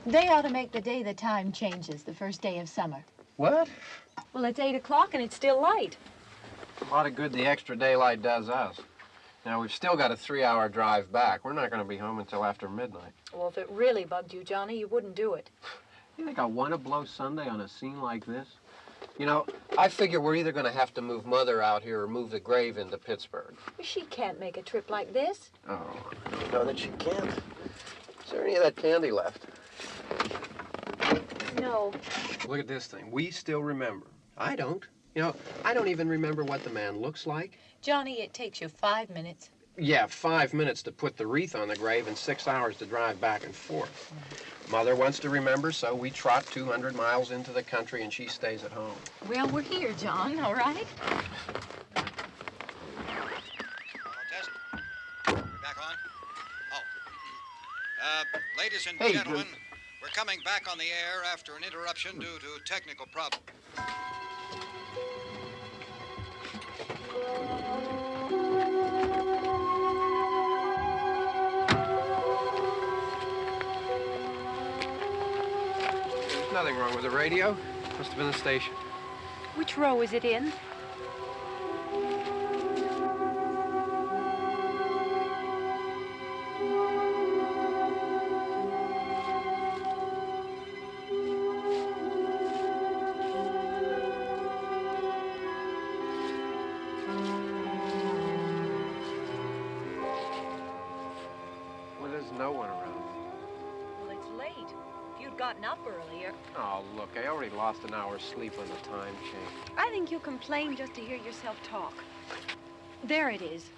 They ought to make the day the time changes, the first day of summer. What? Well, it's 8 o'clock and it's still light. A lot of good the extra daylight does us. Now, we've still got a 3-hour drive back. We're not going to be home until after midnight. Well, if it really bugged you, Johnny, you wouldn't do it. You think I want to blow Sunday on a scene like this? You know, I figure we're either going to have to move Mother out here or move the grave into Pittsburgh. She can't make a trip like this. Oh, I don't know that she can't. Is there any of that candy left? No. Look at this thing. We still remember. I don't. You know, I don't even remember what the man looks like. Johnny, it takes you 5 minutes. Yeah, 5 minutes to put the wreath on the grave and 6 hours to drive back and forth. Mother wants to remember, so we trot 200 miles into the country and she stays at home. Well, we're here, John, all right? Test. We're back on? Oh. Ladies and gentlemen, we're coming back on the air after an interruption due to technical problem. Nothing wrong with the radio. Must have been the station. Which row is it in? Well, there's no one around. Well, it's late. If you'd gotten up earlier. Oh, look, I already lost an hour's sleep on the time change. I think you complain just to hear yourself talk. There it is.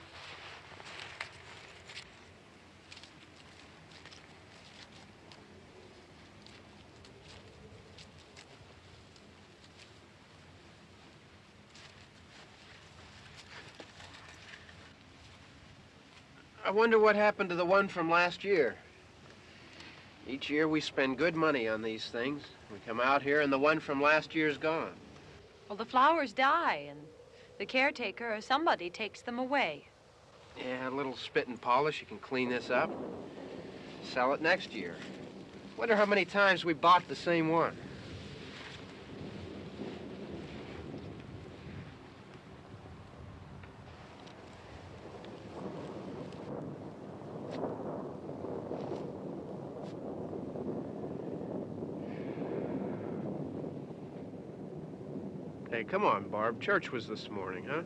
I wonder what happened to the one from last year. Each year we spend good money on these things. We come out here and the one from last year's gone. Well, the flowers die, and the caretaker or somebody takes them away. Yeah, a little spit and polish. You can clean this up. Sell it next year. Wonder how many times we bought the same one. Hey, come on, Barb. Church was this morning, huh?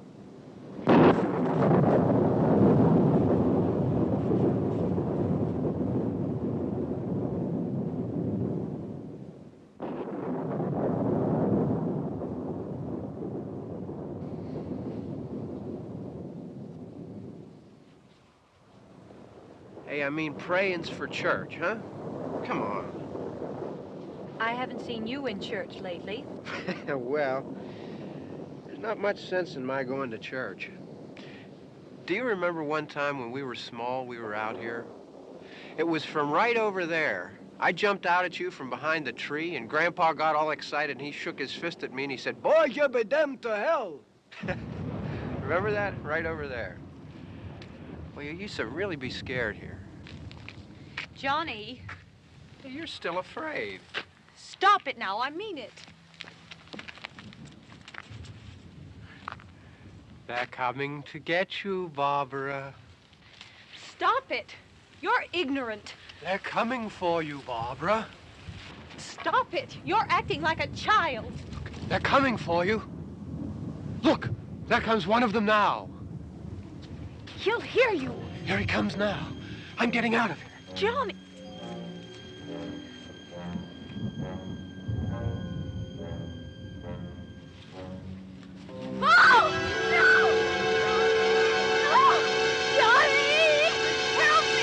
Hey, I mean, praying's for church, huh? Come on. I haven't seen you in church lately. Well, there's not much sense in my going to church. Do you remember one time when we were small, we were out here? It was from right over there. I jumped out at you from behind the tree, and Grandpa got all excited, and he shook his fist at me, and he said, "Boys, you'll be damned to hell." Remember that? Right over there. Well, you used to really be scared here. Johnny. Hey, you're still afraid. Stop it now. I mean it. They're coming to get you, Barbara. Stop it. You're ignorant. They're coming for you, Barbara. Stop it. You're acting like a child. They're coming for you. Look, there comes one of them now. He'll hear you. Here he comes now. I'm getting out of here. Johnny. Oh! No! No! Johnny! Help me!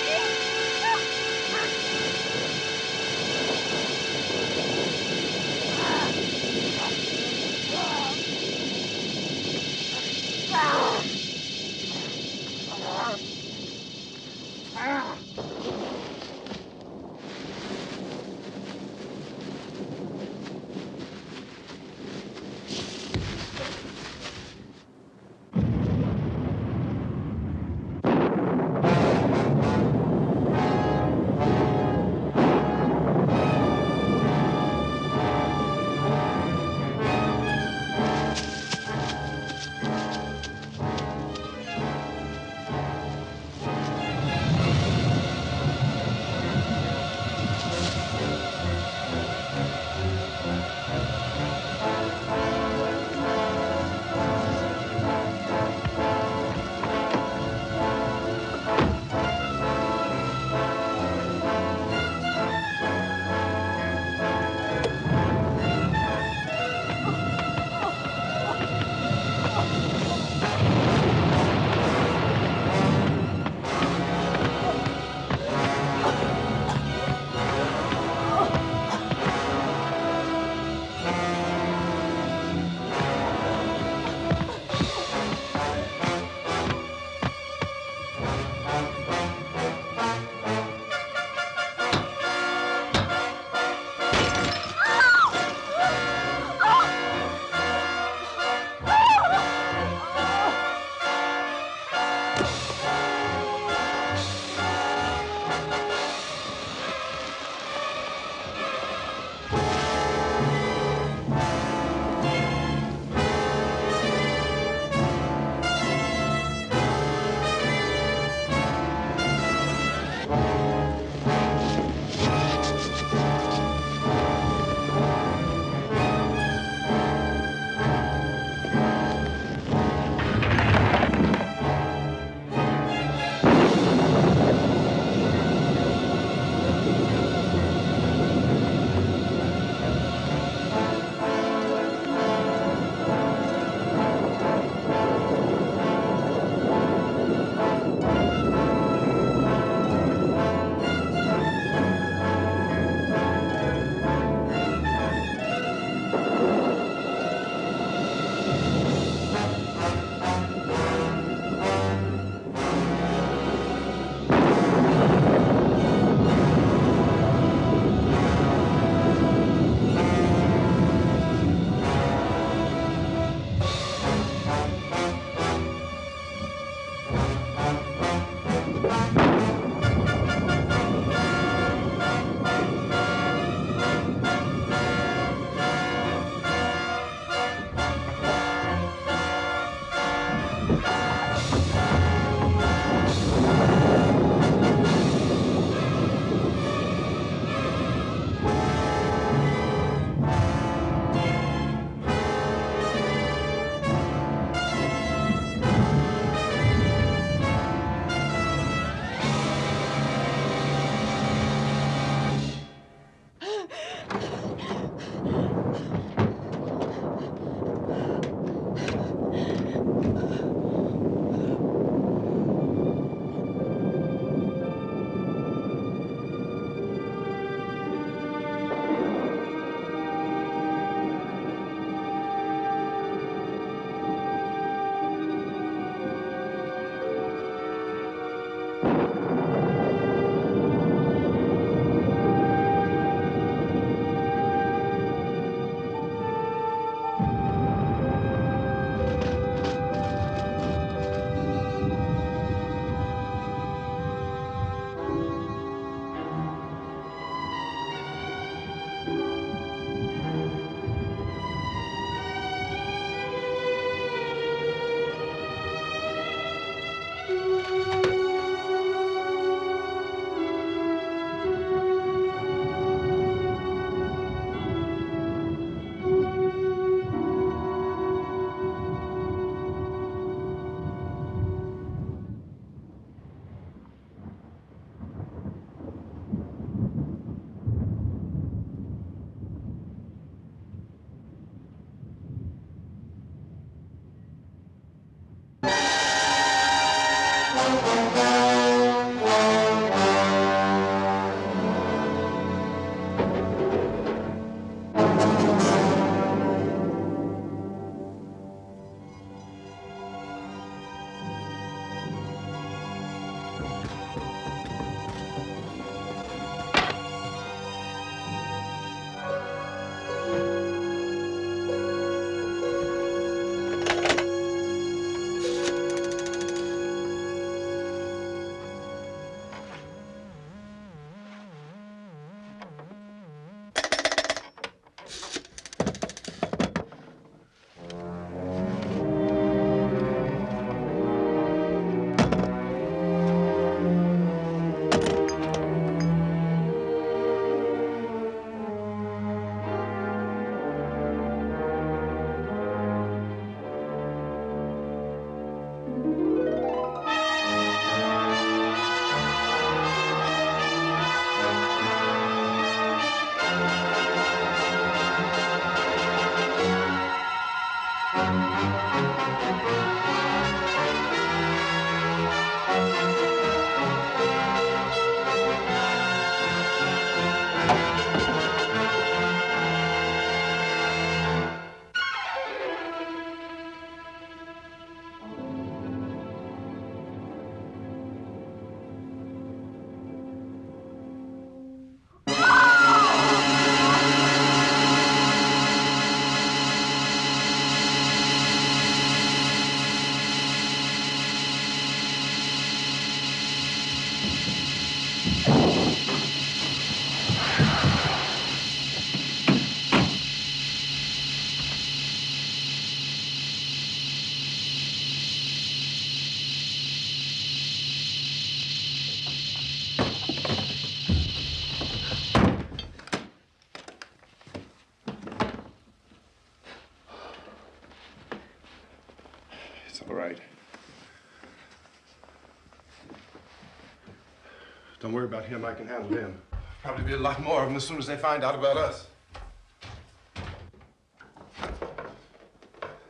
Don't worry about him. I can handle him. Probably be a lot more of them as soon as they find out about us.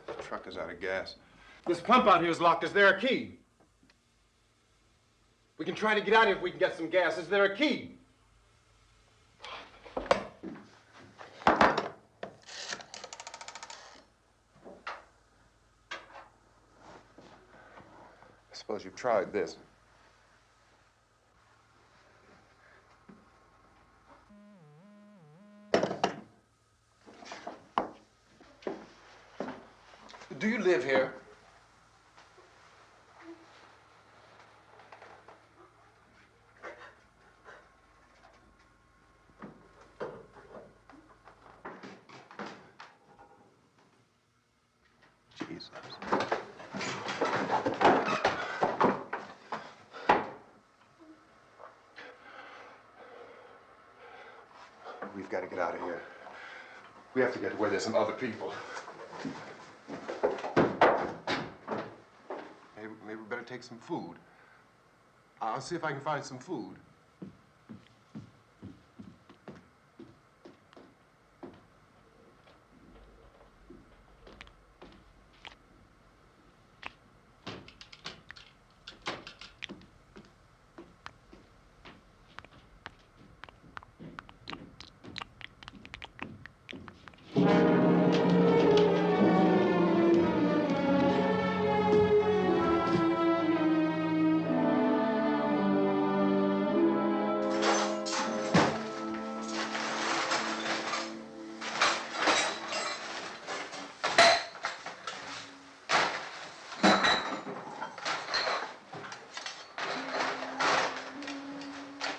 The truck is out of gas. This pump out here is locked. Is there a key? We can try to get out here if we can get some gas. Is there a key? I suppose you've tried this. Do you live here? Jesus. We've got to get out of here. We have to get to where there's some other people. Maybe we better take some food. I'll see if I can find some food.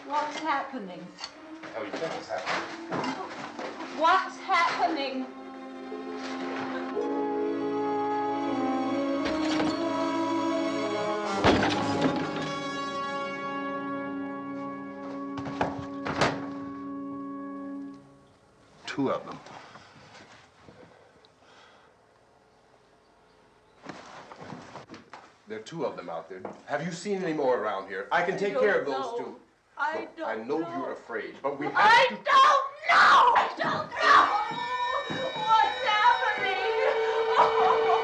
What's happening? How do you think it's happening? What's happening? Two of them. There are two of them out there. Have you seen any more around here? I can take care of those two. I don't I know you're afraid, but we have I to... don't know! I don't know! What's happening? Oh.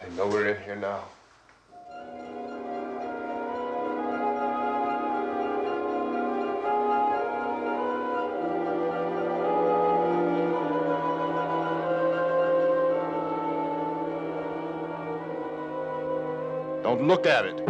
They know we're in here now. Don't look at it.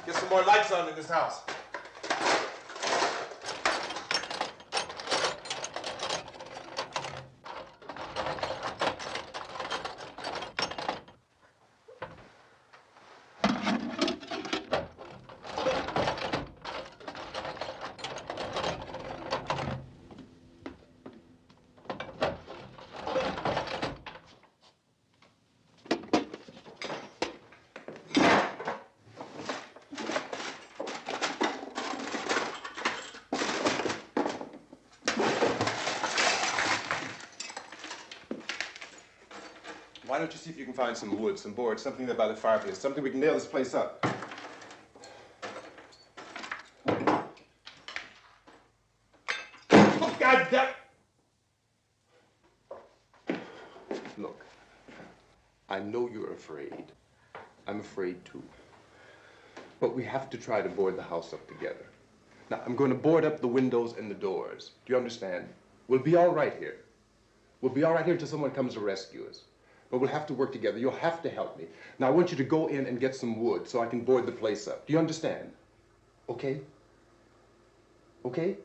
Get some more lights on in this house. Why don't you see if you can find some wood, some boards, something there by the fireplace, something we can nail this place up. Oh, God damn! Look, I know you're afraid. I'm afraid too. But we have to try to board the house up together. Now, I'm going to board up the windows and the doors. Do you understand? We'll be all right here. We'll be all right here until someone comes to rescue us. But we'll have to work together. You'll have to help me. Now, I want you to go in and get some wood so I can board the place up. Do you understand? Okay? Okay?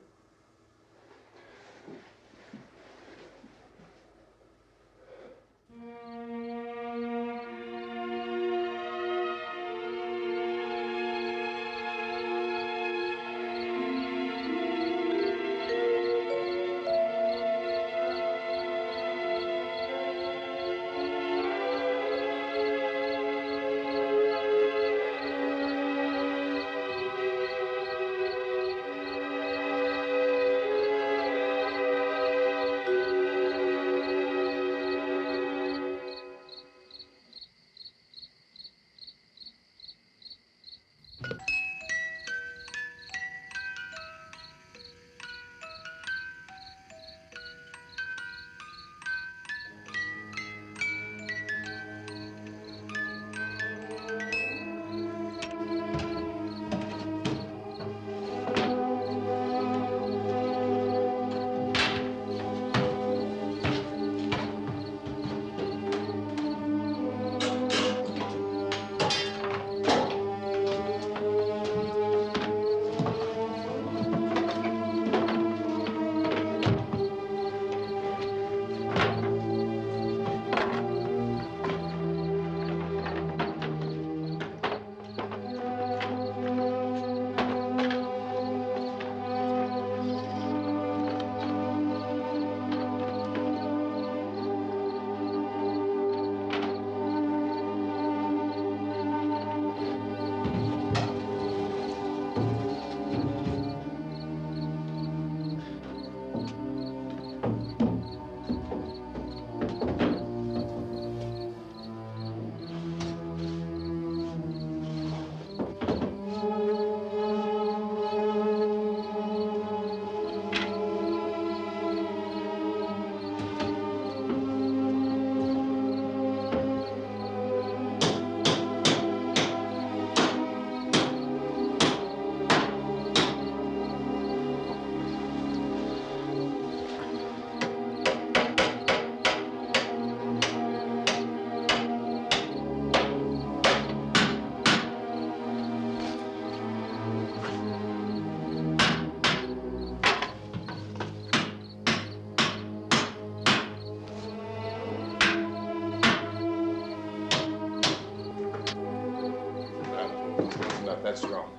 that's wrong.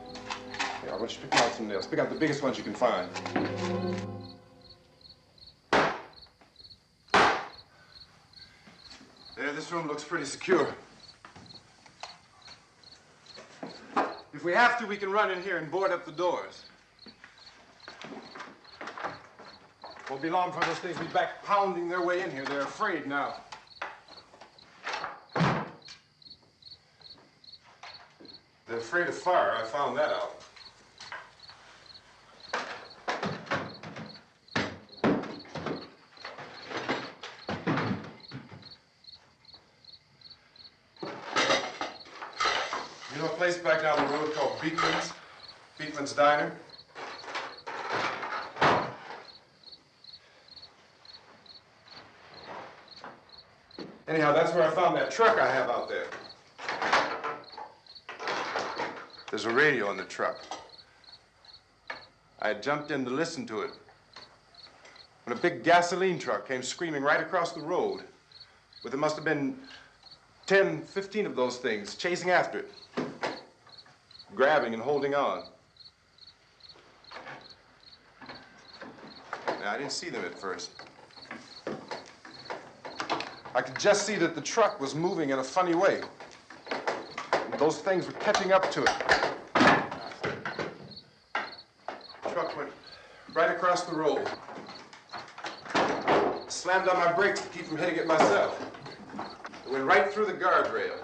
Here, I want you to pick out some nails. Pick out the biggest ones you can find. There, this room looks pretty secure. If we have to, we can run in here and board up the doors. Won't be long before those things will be back pounding their way in here. They're afraid now. They're afraid of fire. I found that out. You know a place back down the road called Beekman's? Beekman's Diner? Anyhow, that's where I found that truck I have out there. There's a radio in the truck. I had jumped in to listen to it when a big gasoline truck came screaming right across the road with, there must have been 10, 15 of those things chasing after it, grabbing and holding on. Now, I didn't see them at first. I could just see that the truck was moving in a funny way. And those things were catching up to it. The truck went right across the road. Slammed on my brakes to keep from hitting it myself. It went right through the guardrail.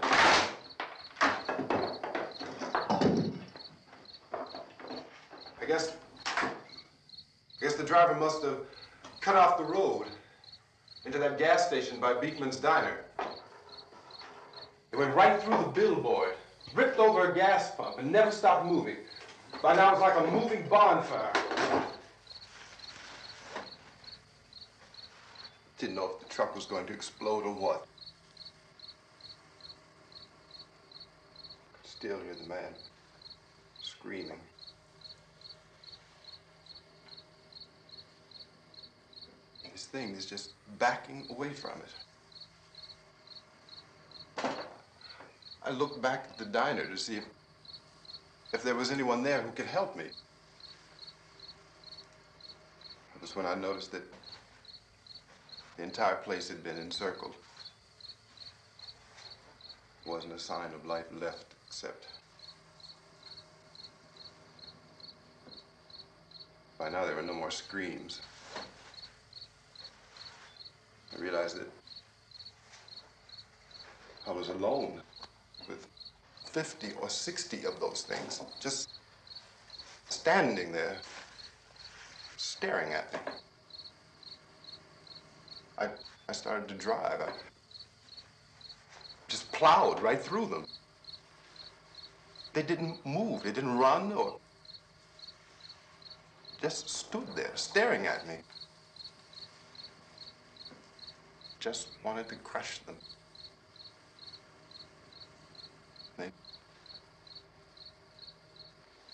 I guess the driver must have cut off the road into that gas station by Beekman's Diner. It went right through the billboard, ripped over a gas pump, and never stopped moving. By now, it's like a moving bonfire. Didn't know if the truck was going to explode or what. Could still hear the man screaming. This thing is just backing away from it. I looked back at the diner to see if there was anyone there who could help me. It was when I noticed that the entire place had been encircled. There wasn't a sign of life left except by now there were no more screams. I realized that I was alone with 50 or 60 of those things, just standing there, staring at me. I started to drive. I just plowed right through them. They didn't move, they didn't run or just stood there staring at me. Just wanted to crush them. They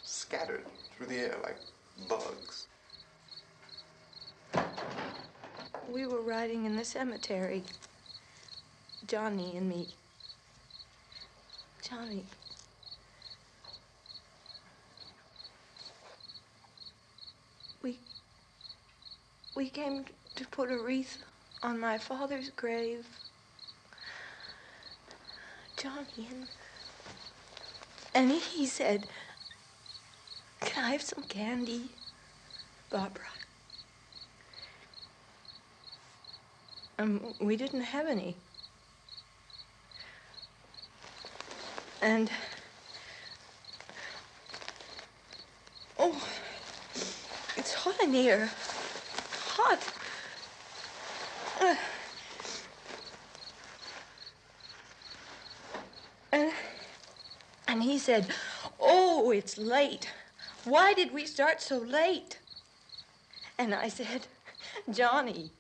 scattered through the air like bugs. We were riding in the cemetery, Johnny and me. Johnny. We came to put a wreath on my father's grave. Johnny, and he said, "Can I have some candy, Barbara?" We didn't have any. And, oh, it's hot in here. Hot. And he said, "Oh, it's late. Why did we start so late?" And I said, "Johnny,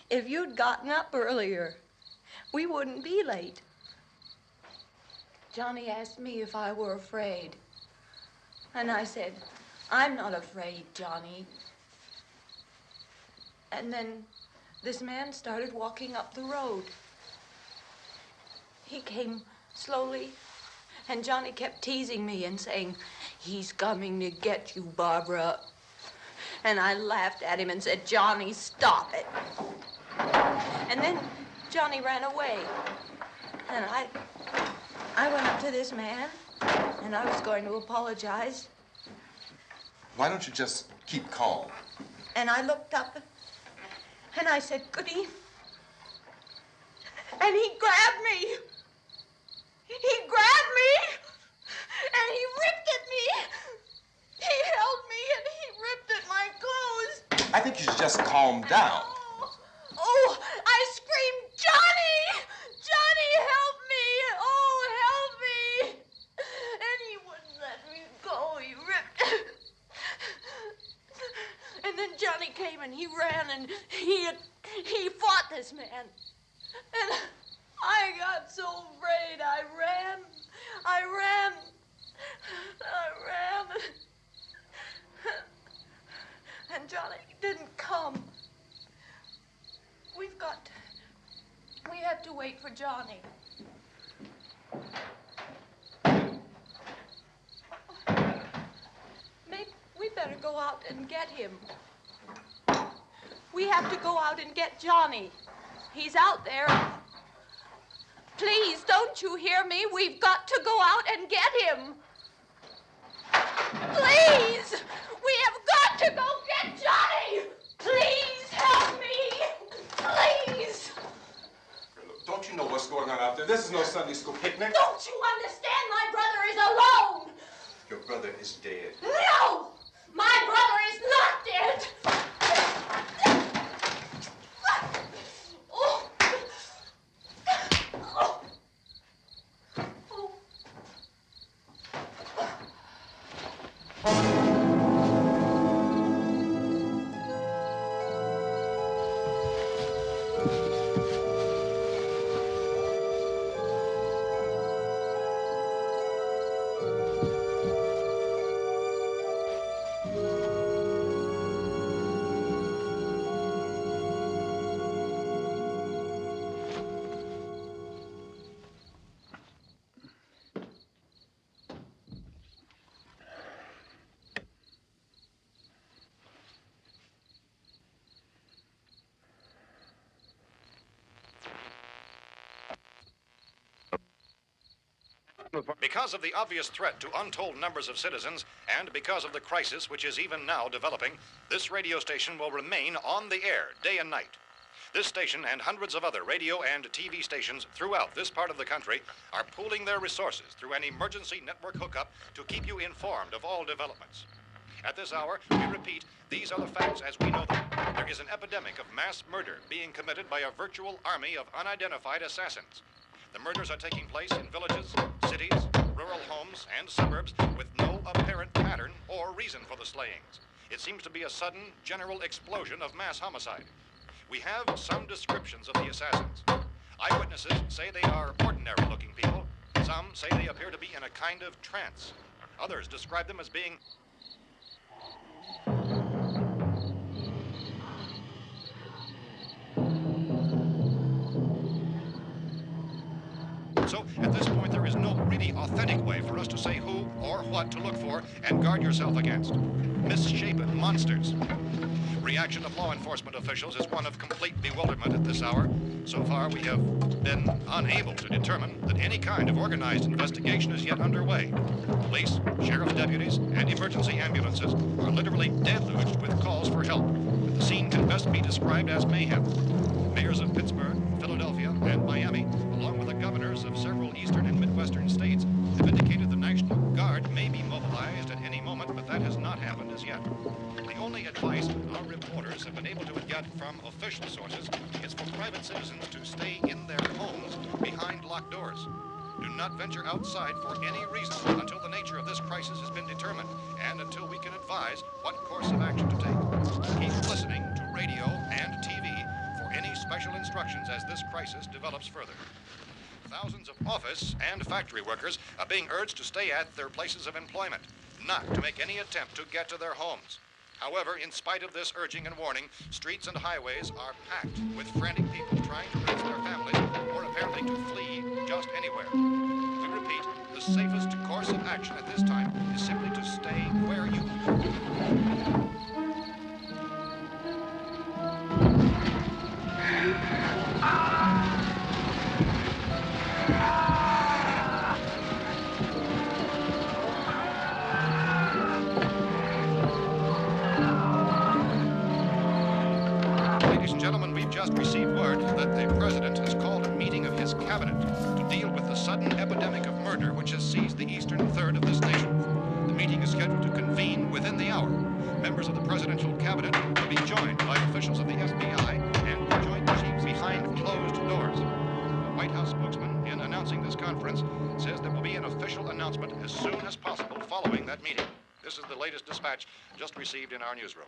if you'd gotten up earlier, we wouldn't be late." Johnny asked me if I were afraid. And I said, "I'm not afraid, Johnny." And then this man started walking up the road. He came slowly And Johnny kept teasing me and saying, "He's coming to get you, Barbara." And I laughed at him and said, "Johnny, stop it." And then Johnny ran away. And I went up to this man, and I was going to apologize. Why don't you just keep calm? And I looked up, and I said, "Goody." And he grabbed me. He grabbed me, and he ripped at me. He held me, and he ripped at my clothes. I think you should just calm down. Oh, I screamed, "Johnny! Johnny, help me! Oh, help me!" And he wouldn't let me go. He ripped. And then Johnny came and he ran and he fought this man. And I got so afraid. I ran. And Johnny didn't come. We have to wait for Johnny. Maybe we better go out and get him. We have to go out and get Johnny. He's out there. Please, don't you hear me? We've got to go out and get him. Please! We have got to go get Johnny! Please help me! Please! Don't you know what's going on out there? This is no Sunday school picnic. Don't you understand? My brother is alone! Your brother is dead. No! My brother is not dead! Because of the obvious threat to untold numbers of citizens, and because of the crisis which is even now developing, this radio station will remain on the air day and night. This station and hundreds of other radio and TV stations throughout this part of the country are pooling their resources through an emergency network hookup to keep you informed of all developments. At this hour, we repeat, these are the facts as we know them. There is an epidemic of mass murder being committed by a virtual army of unidentified assassins. The murders are taking place in villages, cities, rural homes, and suburbs with no apparent pattern or reason for the slayings. It seems to be a sudden, general explosion of mass homicide. We have some descriptions of the assassins. Eyewitnesses say they are ordinary-looking people. Some say they appear to be in a kind of trance. Others describe them as being So, at this point, there is no really authentic way for us to say who or what to look for and guard yourself against. Misshapen monsters. Reaction of law enforcement officials is one of complete bewilderment at this hour. So far, we have been unable to determine that any kind of organized investigation is yet underway. Police, sheriff's deputies, and emergency ambulances are literally deluged with calls for help. But the scene can best be described as mayhem. Mayors of Pittsburgh, Philadelphia, and Miami, along with the governors of several eastern and midwestern states, have indicated the National Guard may be mobilized at any moment, but that has not happened as yet. The only advice our reporters have been able to get from official sources is for private citizens to stay in their homes behind locked doors. Do not venture outside for any reason until the nature of this crisis has been determined and until we can advise what course of action to take. Keep listening to radio and TV for any special instructions as this crisis develops further. Thousands of office and factory workers are being urged to stay at their places of employment, not to make any attempt to get to their homes. However, in spite of this urging and warning, streets and highways are packed with frantic people trying to reach their families or apparently to flee just anywhere. We repeat, the safest course of action at this time is simply to stay where you are. Ladies and gentlemen, we've just received word that the President has called a meeting of his cabinet to deal with the sudden epidemic of murder which has seized the eastern third of this nation. The meeting is scheduled to convene within the hour. Members of the presidential cabinet will be joined by officials of the FBI and the Joint Chiefs behind closed doors. The White House spokesman, in announcing this conference, says there will be an official announcement as soon as possible following that meeting. This is the latest dispatch just received in our newsroom.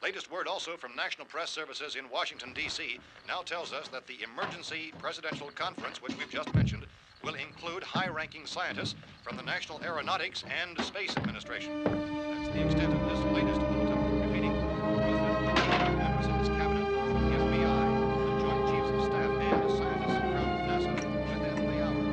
Latest word also from National Press Services in Washington, D.C. now tells us that the emergency presidential conference, which we've just mentioned, will include high-ranking scientists from the National Aeronautics and Space Administration. That's the extent of this latest bulletin, repeating members of his cabinet, the FBI, the Joint Chiefs of Staff, and scientists from NASA within the hour.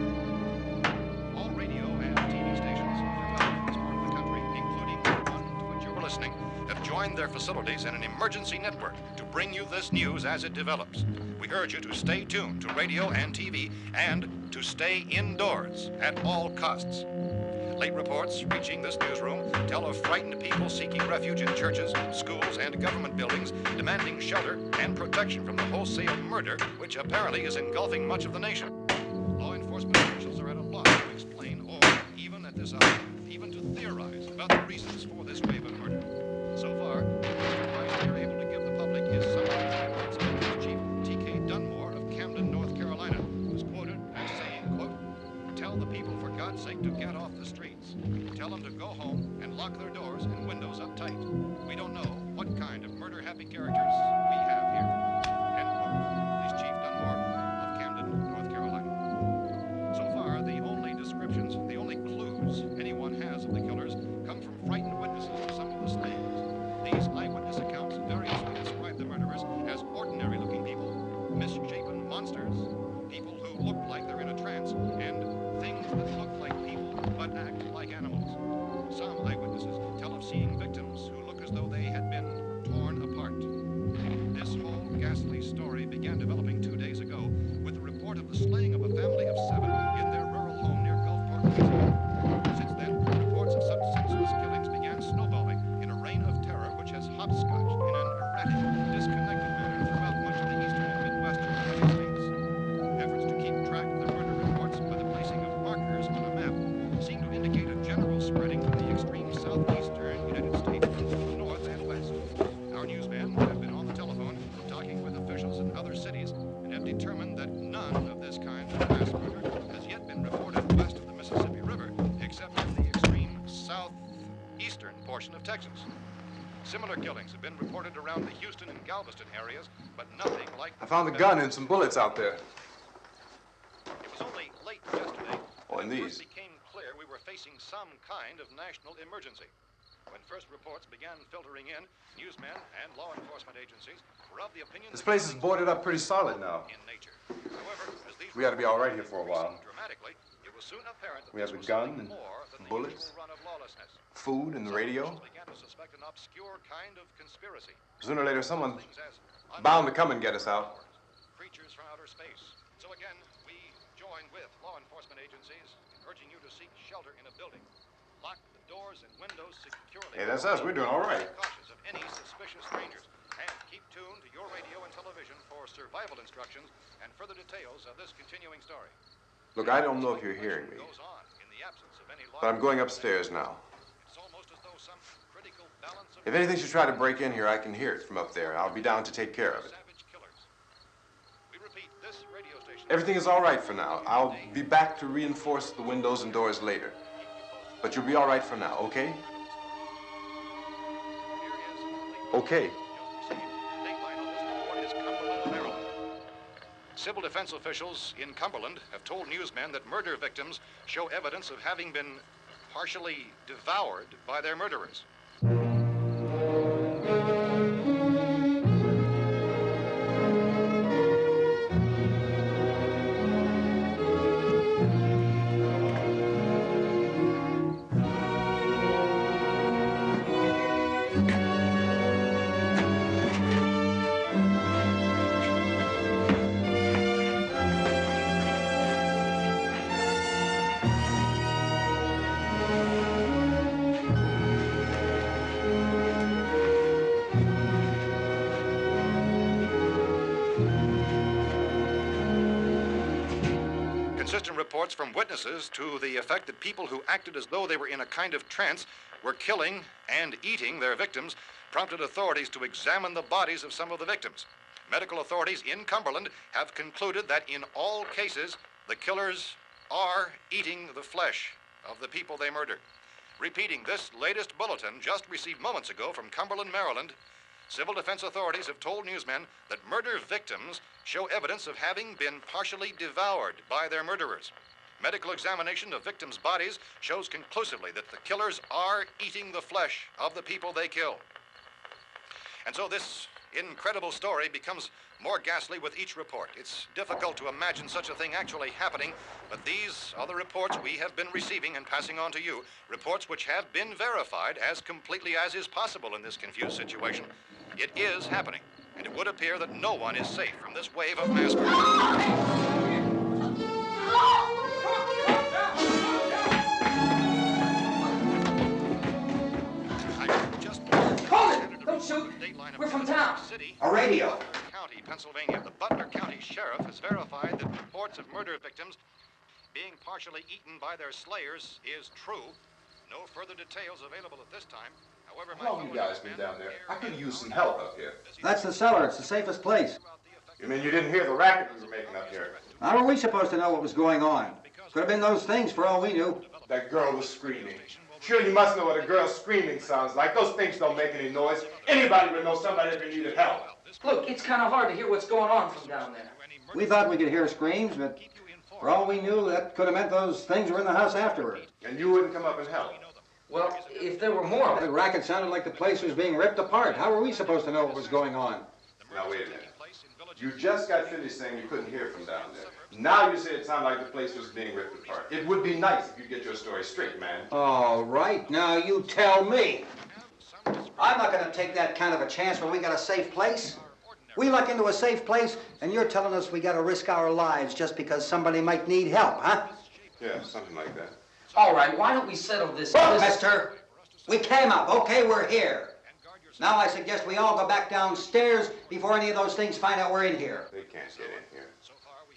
All radio and TV stations throughout this part of the country, including the one to which you're listening, have joined their facilities in an emergency network to bring you this news as it develops. We urge you to stay tuned to radio and TV and to stay indoors at all costs. Late reports reaching this newsroom tell of frightened people seeking refuge in churches, schools, and government buildings, demanding shelter and protection from the wholesale murder which apparently is engulfing much of the nation. Law enforcement officials are at a loss to explain or, even at this hour, even to theorize about the reasons for this wave of murder. So far, the advice we are able to give the public is some Chief T.K. Dunmore of Camden, North Carolina, was quoted as saying, quote, "Tell the people, for God's sake, to get off the streets. Tell them to go home and lock their doors and windows up tight. We don't know what kind of murder-happy characters we have here." End quote. This Chief Dunmore of Camden, North Carolina. So far, the only descriptions, the only clues anyone has of the killers come from frightened witnesses of some of the slayings. These eyewitness accounts variously describe the murderers as ordinary-looking people, misshapen monsters, people who look like they're in a trance, and things that look like people but act like animals. Some eyewitnesses tell of seeing victims who look as though they had been torn apart. This whole ghastly story began developing 2 days ago with the report of the slaying of a family of 7 in their rural home near Gulfport, Louisiana. Since then, reports of such senseless killings began snowballing in a reign of terror which has hopscotched in an erratic, disconnected manner throughout much of the eastern and midwestern United States. Efforts to keep track of the murder reports by the placing of markers on a map seem to indicate a general spreading from the extreme southeastern United States to the north and west. Our newsmen have been on the telephone talking with officials in other cities and have determined that none of this kind of mass murder has yet been reported west of the Mississippi River, except in the extreme southeastern portion of Texas. Similar killings have been reported around the Houston and Galveston areas, but nothing like... I found a gun and some bullets out there. It was only late yesterday Oh, and that it these. first became clear we were facing some kind of national emergency. When first reports began filtering in, newsmen and law enforcement agencies were of the opinion This that place is killings boarded were up pretty solid now. in nature. However, as these We ought to be all right here for a while. increasing dramatically, it was soon apparent that We have this a was gun something and more than the bullets. usual run of lawlessness. Food and the Some radio. officials began to suspect an obscure kind of conspiracy. Sooner or later, someone's Things as bound to come and get us out. creatures from outer space. So again, we join with law enforcement agencies in urging you to seek shelter in a building. Lock the doors and windows securely. Hey, that's us. We're doing all right. Be cautious of any suspicious strangers. And keep tuned to your radio and television for survival instructions and further details of this continuing story. Look, I don't know if you're hearing me, Goes on in the absence of any but I'm going upstairs now. It's almost as though some critical balance of If anything should try to break in here, I can hear it from up there. I'll be down to take care of it. savage killers. We repeat, this radio station. Everything is all right for now. I'll be back to reinforce the windows and doors later. But you'll be all right for now, okay? Okay. Civil defense officials in Cumberland have told newsmen that murder victims show evidence of having been partially devoured by their murderers. Consistent reports from witnesses to the effect that people who acted as though they were in a kind of trance were killing and eating their victims prompted authorities to examine the bodies of some of the victims. Medical authorities in Cumberland have concluded that in all cases, the killers are eating the flesh of the people they murdered. Repeating this latest bulletin just received moments ago from Cumberland, Maryland, civil defense authorities have told newsmen that murder victims show evidence of having been partially devoured by their murderers. Medical examination of victims' bodies shows conclusively that the killers are eating the flesh of the people they kill. And so this incredible story becomes more ghastly with each report. It's difficult to imagine such a thing actually happening, but these are the reports we have been receiving and passing on to you, reports which have been verified as completely as is possible in this confused situation. It is happening, and it would appear that no one is safe from this wave of mass murder. Don't shoot! We're from town. A radio. County, Pennsylvania. The Butler County Sheriff has verified that reports of murder victims being partially eaten by their slayers is true. No further details available at this time. However, How long you guys been down there? I could use some help up here. That's the cellar. It's the safest place. You mean you didn't hear the racket we were making up here? How were we supposed to know what was going on? Could have been those things for all we knew. That girl was screaming. Sure, you must know what a girl screaming sounds like. Those things don't make any noise. Anybody would know somebody ever needed help. Look, it's kind of hard to hear what's going on from down there. We thought we could hear screams, but for all we knew, that could have meant those things were in the house afterward. And you wouldn't come up and help? Well, if there were more... The racket sounded like the place was being ripped apart. How were we supposed to know what was going on? Now, wait a minute. You just got finished saying you couldn't hear from down there. Now you say it sounded like the place was being ripped apart. It would be nice if you'd get your story straight, man. All right, now you tell me. I'm not going to take that kind of a chance when we got a safe place. We luck into a safe place, and you're telling us we got to risk our lives just because somebody might need help, huh? Yeah, something like that. All right, why don't we settle this... Look, mister, we came up. Okay, we're here. Now I suggest we all go back downstairs before any of those things find out we're in here. They can't get in here.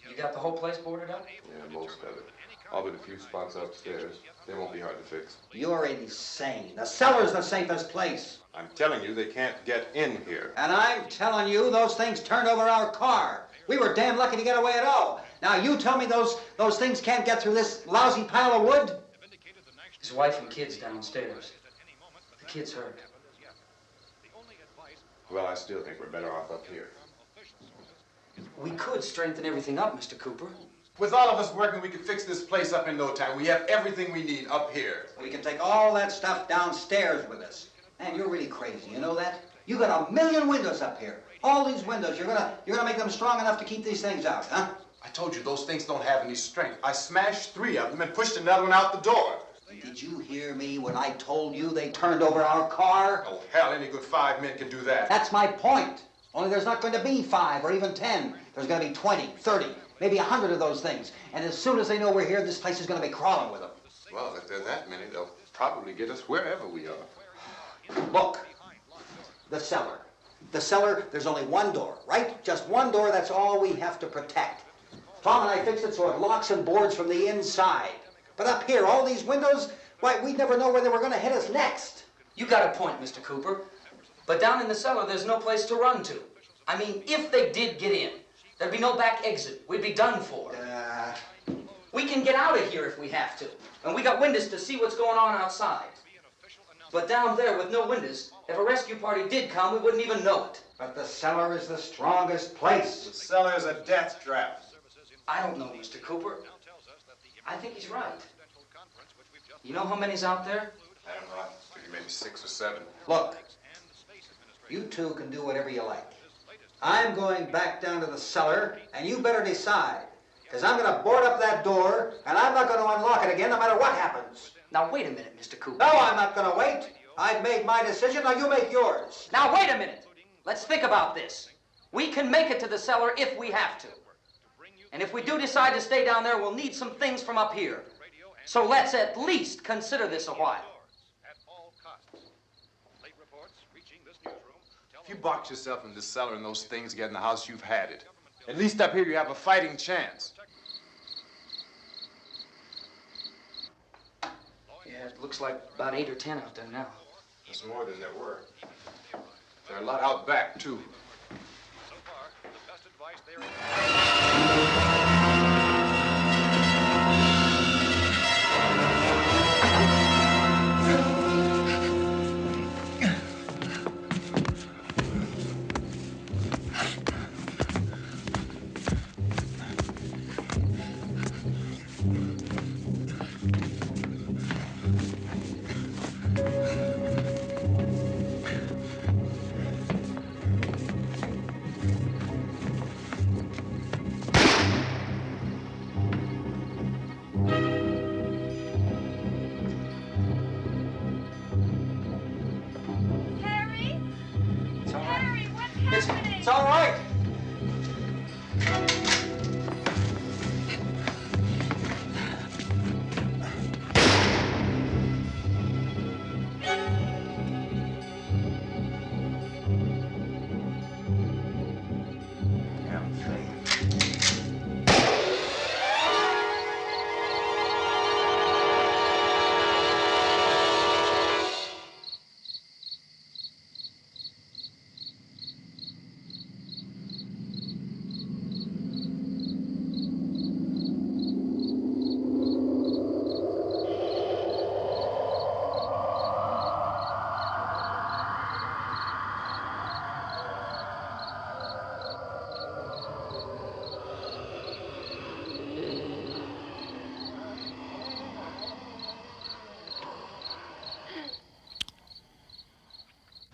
You got the whole place boarded up? Yeah, most of it. All but a few spots upstairs. They won't be hard to fix. You're insane. The cellar's the safest place. I'm telling you, they can't get in here. And I'm telling you, those things turned over our car. We were damn lucky to get away at all. Now you tell me those things can't get through this lousy pile of wood? His wife and kids downstairs. The kid's hurt. Well, I still think we're better off up here. We could strengthen everything up, Mr. Cooper. With all of us working, we could fix this place up in no time. We have everything we need up here. We can take all that stuff downstairs with us. Man, you're really crazy, you know that? You got 1,000,000 windows up here. All these windows, you're gonna make them strong enough to keep these things out, huh? I told you, those things don't have any strength. I smashed 3 of them and pushed another one out the door. Did you hear me when I told you they turned over our car? Oh, hell, any good 5 men can do that. That's my point. Only there's not going to be 5 or even 10. There's going to be 20, 30, maybe 100 of those things. And as soon as they know we're here, this place is going to be crawling with them. Well, if there are that many, they'll probably get us wherever we are. Look, the cellar. The cellar, there's only one door, right? Just one door, that's all we have to protect. Tom and I fixed it so it locks and boards from the inside. But up here, all these windows, why, we'd never know where they were going to hit us next. You got a point, Mr. Cooper. But down in the cellar, there's no place to run to. I mean, if they did get in, there'd be no back exit. We'd be done for. We can get out of here if we have to. And we got windows to see what's going on outside. But down there with no windows, if a rescue party did come, we wouldn't even know it. But the cellar is the strongest place. The cellar is a death trap. I don't know, Mr. Cooper. I think he's right. You know how many's out there? I don't know. Maybe 6 or 7. Look, you two can do whatever you like. I'm going back down to the cellar, and you better decide. Because I'm going to board up that door, and I'm not going to unlock it again no matter what happens. Now, wait a minute, Mr. Cooper. No, I'm not going to wait. I've made my decision, now you make yours. Now, wait a minute. Let's think about this. We can make it to the cellar if we have to. And if we do decide to stay down there, we'll need some things from up here. So let's at least consider this a while. If you box yourself in this cellar and those things get in the house, you've had it. At least up here, you have a fighting chance. Yeah, it looks like about 8 or 10 out there now. There's more than there were. There are a lot out back, too. So far, the best advice there is... It's all right.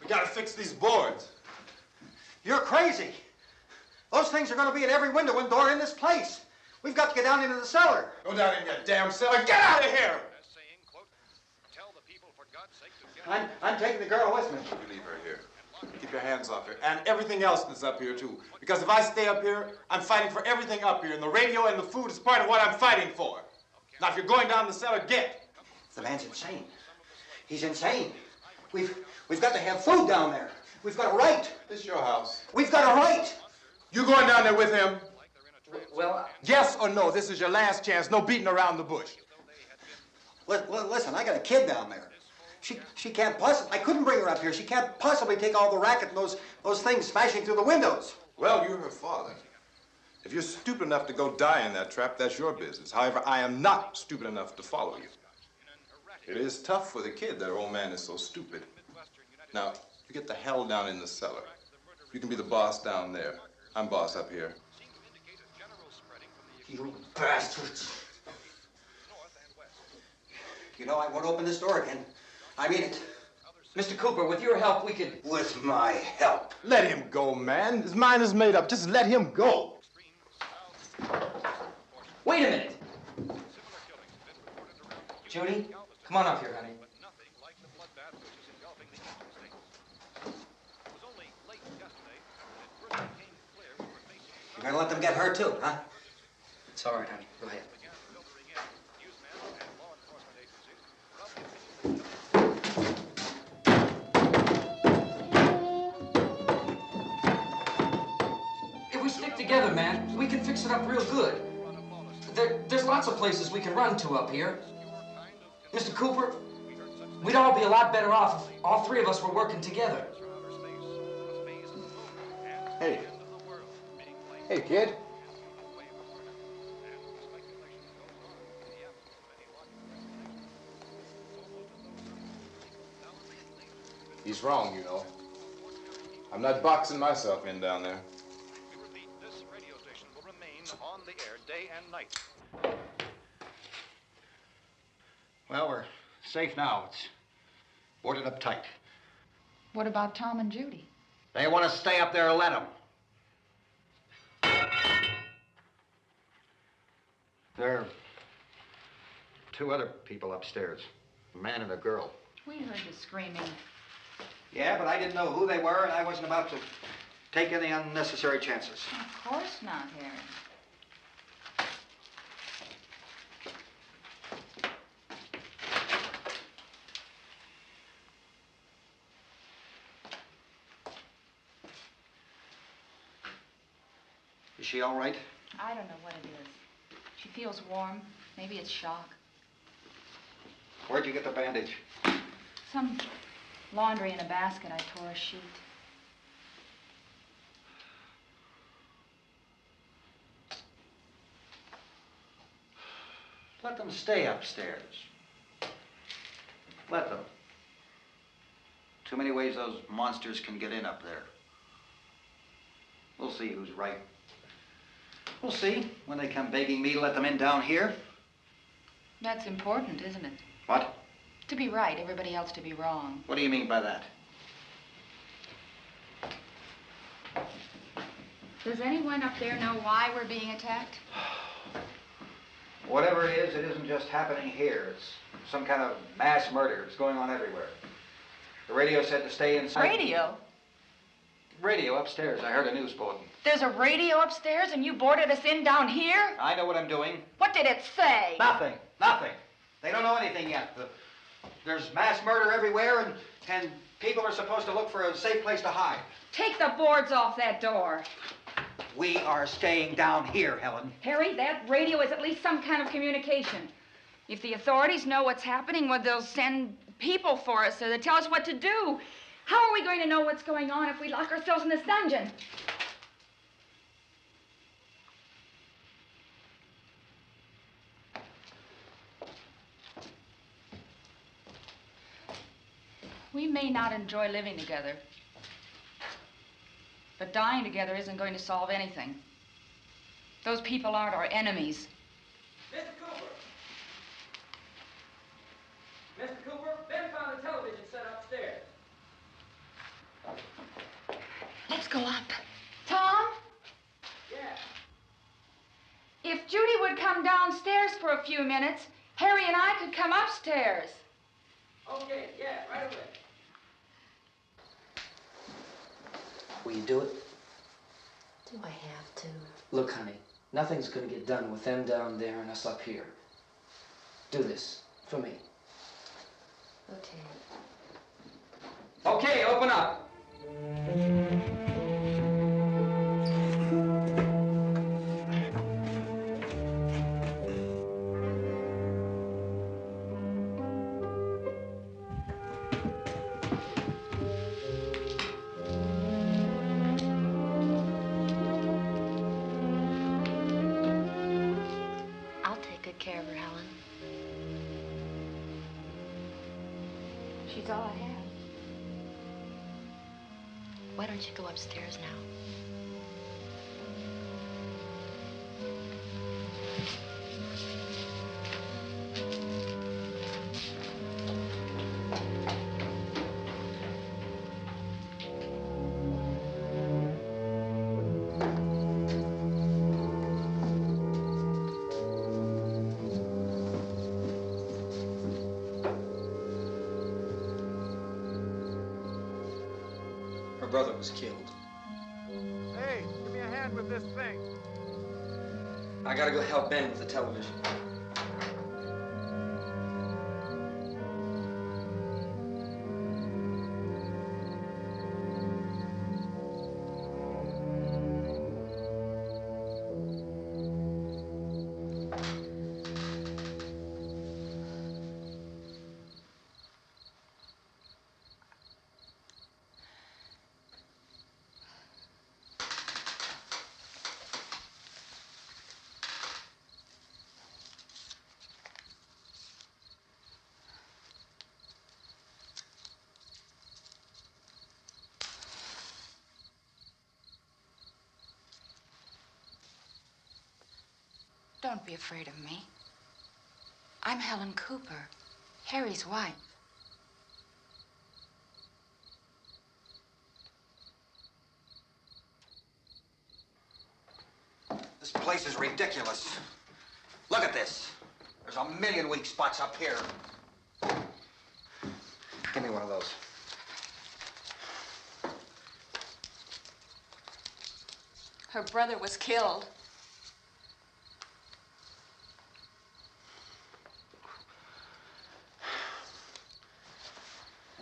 We gotta fix these boards. You're crazy. Those things are going to be at every window and door in this place. We've got to get down into the cellar. Go down in your damn cellar. Get out of here! I'm taking the girl with me. You leave her here. Keep your hands off her. And everything else that's up here, too. Because if I stay up here, I'm fighting for everything up here. And the radio and the food is part of what I'm fighting for. Now, if you're going down the cellar, get. The man's insane. He's insane. We've got to have food down there. We've got a right. This is your house. We've got a right. You going down there with him? Well, Yes or no? This is your last chance. No beating around the bush. Listen, I got a kid down there. She can't possibly, I couldn't bring her up here. She can't possibly take all the racket and those things smashing through the windows. Well, you're her father. If you're stupid enough to go die in that trap, that's your business. However, I am not stupid enough to follow you. It is tough for the kid that old man is so stupid. Now, you get the hell down in the cellar. You can be the boss down there. I'm boss up here. You bastards. You know, I won't open this door again. I mean it. Mr. Cooper, with your help, we could... With my help. Let him go, man. His mind is made up. Just let him go. Wait a minute. Judy, come on up here, honey. You're gonna let them get hurt too, huh? It's all right, honey. Go ahead. If we stick together, man, we can fix it up real good. There's lots of places we can run to up here. Mr. Cooper, we'd all be a lot better off if all three of us were working together. Hey. Hey, kid. He's wrong, you know. I'm not boxing myself in down there. We repeat, this radio station will remain on the air day and night. Well, we're safe now. It's boarded up tight. What about Tom and Judy? They want to stay up there, let them. There are two other people upstairs, a man and a girl. We heard the screaming. Yeah, but I didn't know who they were, and I wasn't about to take any unnecessary chances. Of course not, Harry. Is she all right? I don't know what it is. She feels warm. Maybe it's shock. Where'd you get the bandage? Some laundry in a basket. I tore a sheet. Let them stay upstairs. Let them. Too many ways those monsters can get in up there. We'll see who's right. We'll see when they come begging me to let them in down here. That's important, isn't it? What? To be right, everybody else to be wrong. What do you mean by that? Does anyone up there know why we're being attacked? Whatever it isn't just happening here. It's some kind of mass murder. It's going on everywhere. The radio said to stay inside. Radio? Radio upstairs. I heard a news bulletin. There's a radio upstairs and you boarded us in down here? I know what I'm doing. What did it say? Nothing. Nothing. They don't know anything yet. There's mass murder everywhere, and people are supposed to look for a safe place to hide. Take the boards off that door. We are staying down here, Helen. Harry, that radio is at least some kind of communication. If the authorities know what's happening, well, they'll send people for us, so they'll tell us what to do. How are we going to know what's going on if we lock ourselves in this dungeon? We may not enjoy living together, but dying together isn't going to solve anything. Those people aren't our enemies. Mr. Cooper! Mr. Cooper, Ben found a television set upstairs. Let's go up. Tom? Yeah. If Judy would come downstairs for a few minutes, Harry and I could come upstairs. Okay, yeah, right away. Will you do it? Do I have to? Look, honey, nothing's gonna get done with them down there and us up here. Do this, for me. Okay. Okay, open up. I'll take good care of her, Helen. She's all I have. Why don't you go upstairs now? Her brother was killed. Hey, give me a hand with this thing. I gotta go help Ben with the television. Don't be afraid of me. I'm Helen Cooper, Harry's wife. This place is ridiculous. Look at this. There's a million weak spots up here. Give me one of those. Her brother was killed.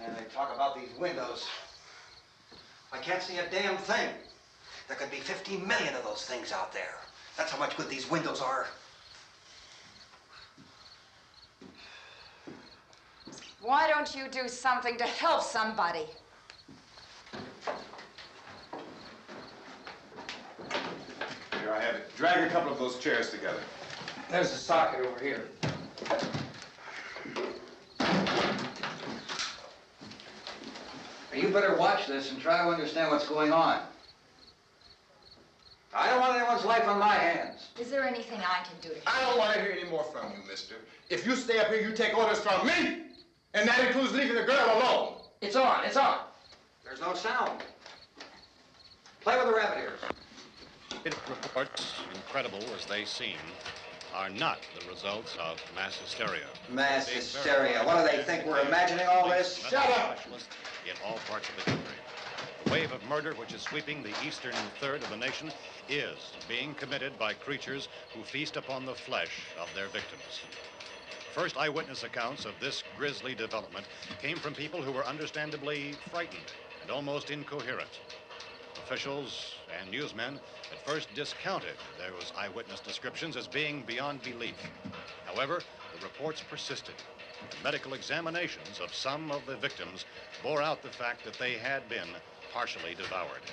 And they talk about these windows. I can't see a damn thing. There could be 15 million of those things out there. That's how much good these windows are. Why don't you do something to help somebody? Here I have it. Drag a couple of those chairs together. There's the socket over here. You better watch this and try to understand what's going on. I don't want anyone's life on my hands. Is there anything I can do to help? I don't want to hear any more from you, mister. If you stay up here, you take orders from me. And that includes leaving the girl alone. It's on, it's on. There's no sound. Play with the rabbit ears. Reports, incredible as they seem, are not the results of mass hysteria. Mass hysteria. What do they think? We're imagining all this? Shut up! In all parts of the country. The wave of murder which is sweeping the eastern third of the nation is being committed by creatures who feast upon the flesh of their victims. First eyewitness accounts of this grisly development came from people who were understandably frightened and almost incoherent. Officials and newsmen at first discounted those eyewitness descriptions as being beyond belief. However, the reports persisted. And medical examinations of some of the victims bore out the fact that they had been partially devoured.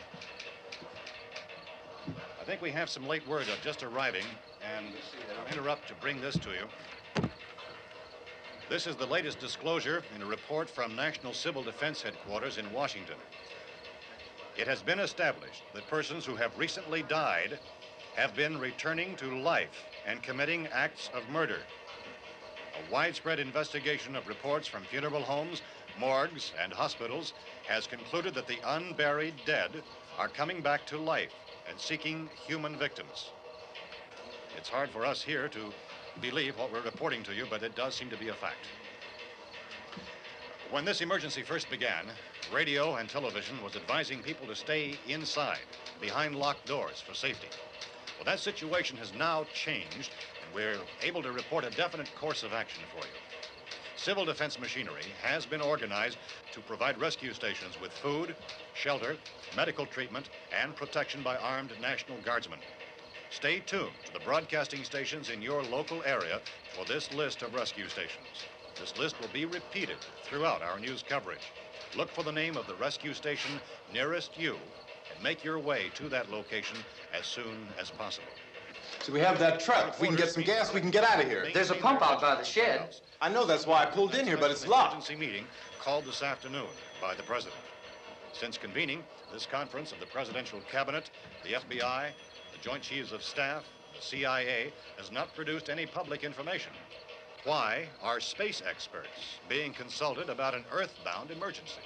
I think we have some late word just arriving, and I'll interrupt to bring this to you. This is the latest disclosure in a report from National Civil Defense Headquarters in Washington. It has been established that persons who have recently died have been returning to life and committing acts of murder. A widespread investigation of reports from funeral homes, morgues, and hospitals has concluded that the unburied dead are coming back to life and seeking human victims. It's hard for us here to believe what we're reporting to you, but it does seem to be a fact. When this emergency first began, radio and television was advising people to stay inside, behind locked doors for safety. Well, that situation has now changed, and we're able to report a definite course of action for you. Civil defense machinery has been organized to provide rescue stations with food, shelter, medical treatment, and protection by armed National Guardsmen. Stay tuned to the broadcasting stations in your local area for this list of rescue stations. This list will be repeated throughout our news coverage. Look for the name of the rescue station nearest you and make your way to that location as soon as possible. So we have that truck. If we can get some gas, we can get out of here. There's a pump out by the shed. I know, that's why I pulled in here, but it's locked. Emergency meeting called this afternoon by the president. Since convening this conference of the presidential cabinet, the FBI, the Joint Chiefs of Staff, the CIA has not produced any public information. Why are space experts being consulted about an earthbound emergency?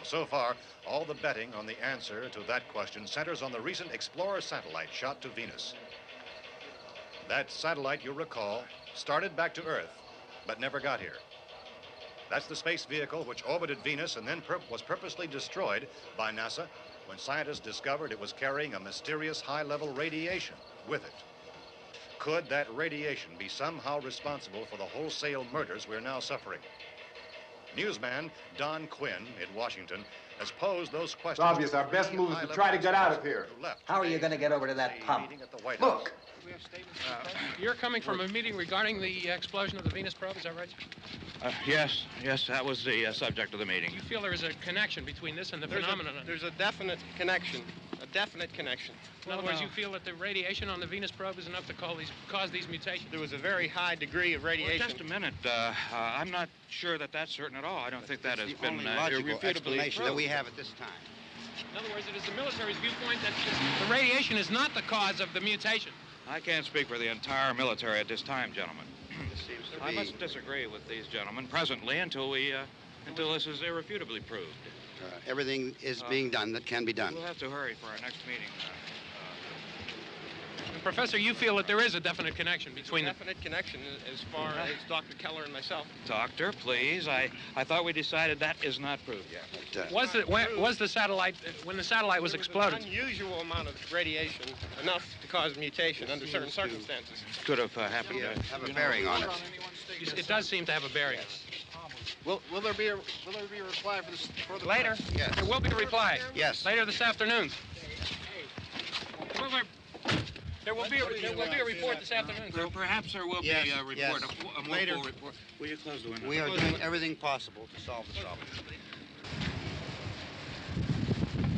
So far, all the betting on the answer to that question centers on the recent Explorer satellite shot to Venus. That satellite, you'll recall, started back to Earth, but never got here. That's the space vehicle which orbited Venus and then was purposely destroyed by NASA when scientists discovered it was carrying a mysterious high-level radiation with it. Could that radiation be somehow responsible for the wholesale murders we're now suffering? Newsman Don Quinn in Washington has posed those questions. It's obvious our best move is to try to get out of here. How are you going to get over to that pump? Look. You're coming from a meeting regarding the explosion of the Venus probe, is that right? Yes, that was the subject of the meeting. Do you feel there is a connection between this and the phenomenon? There's a definite connection. In other words, you feel that the radiation on the Venus probe is enough to cause these mutations? There was a very high degree of radiation. Well, just a minute. I'm not sure that that's certain at all. I don't think that has been logical irrefutably explanation proved. that we have at this time. In other words, it is the military's viewpoint that the radiation is not the cause of the mutation. I can't speak for the entire military at this time, gentlemen. This seems to I be... must disagree with these gentlemen presently until this is irrefutably proved. everything is being done that can be done. We'll have to hurry for our next meeting. Professor, you feel that there is a definite connection between them? Definite connection as far as Dr. Keller and myself. Doctor, please. I thought we decided that is not proved yet. But, was the satellite, when the satellite was exploded? An unusual amount of radiation, enough to cause mutation under certain circumstances. Could have happened. Have a bearing on it. It does seem to have a bearing. Will there be a reply for this further? Later? Yes. There will be a reply. Yes. Later this afternoon. There will be a report this afternoon, sir. Perhaps there will be a report, yes. a more Later. full report. Will you close the window? We are doing everything possible to solve the problem.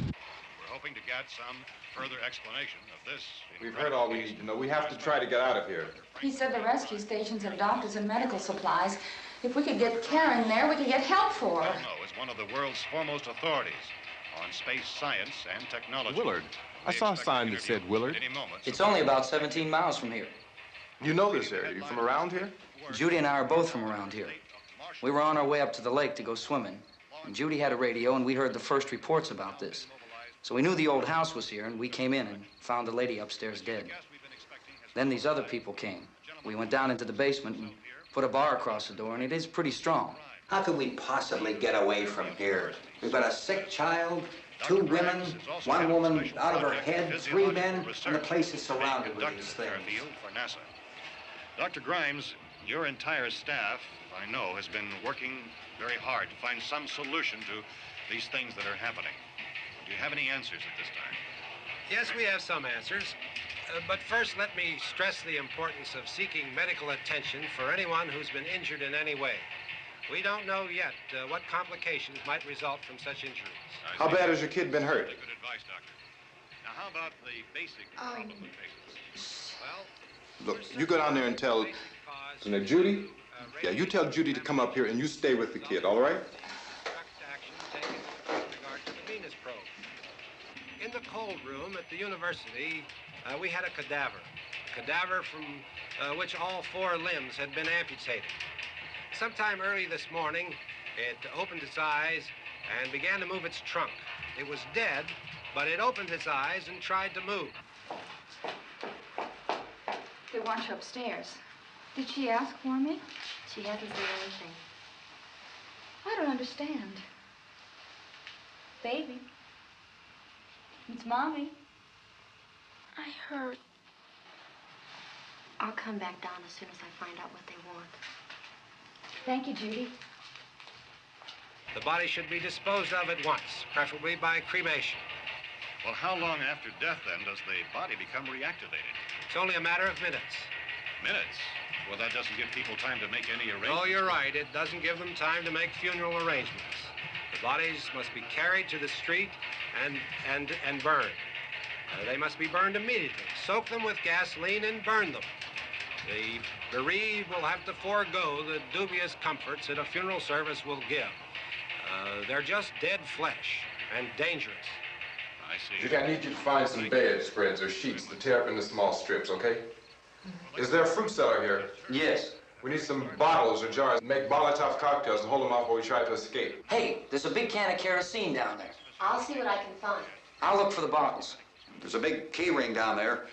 We're hoping to get some further explanation of this. We've heard all we need to know. We have to try to get out of here. He said the rescue stations have doctors and medical supplies. If we could get care in there, we could get help for her. Romero is one of the world's foremost authorities on space science and technology. Willard. I saw a sign that said Willard. It's only about 17 miles from here. You know this area. You from around here? Judy and I are both from around here. We were on our way up to the lake to go swimming, and Judy had a radio, and we heard the first reports about this. So we knew the old house was here, and we came in and found the lady upstairs dead. Then these other people came. We went down into the basement and put a bar across the door, and it is pretty strong. How could we possibly get away from here? We've got a sick child, 2 women, 1 woman out of her head, 3 men, and the place is surrounded with these things. For NASA. Dr. Grimes, your entire staff, I know, has been working very hard to find some solution to these things that are happening. Do you have any answers at this time? Yes, we have some answers. But first, let me stress the importance of seeking medical attention for anyone who's been injured in any way. We don't know yet what complications might result from such injuries. How bad has your kid been hurt? Good advice, Doctor. Now, how about the basic problem of patients? Well, Look, you go down there and tell... Now, Judy? Yeah, you tell Judy to come up here and you stay with the kid, all right? In the cold room at the university, we had a cadaver from which all 4 limbs had been amputated. Sometime early this morning, it opened its eyes and began to move its trunk. It was dead, but it opened its eyes and tried to move. They want you upstairs. Did she ask for me? She hasn't said anything. I don't understand. Baby. It's Mommy. I heard. I'll come back down as soon as I find out what they want. Thank you, Judy. The body should be disposed of at once, preferably by cremation. well, how long after death, then, does the body become reactivated? It's only a matter of minutes. Minutes? Well, that doesn't give people time to make any arrangements. Oh, you're right. It doesn't give them time to make funeral arrangements. The bodies must be carried to the street and burned. They must be burned immediately. Soak them with gasoline and burn them. The bereaved will have to forego the dubious comforts that a funeral service will give. They're just dead flesh and dangerous. I see. Judy, I need you to find some bedspreads or sheets to tear up into small strips, okay? Is there a fruit cellar here? Yes. We need some bottles or jars to make Molotov cocktails and hold them off while we try to escape. Hey, there's a big can of kerosene down there. I'll see what I can find. I'll look for the bottles. There's a big key ring down there.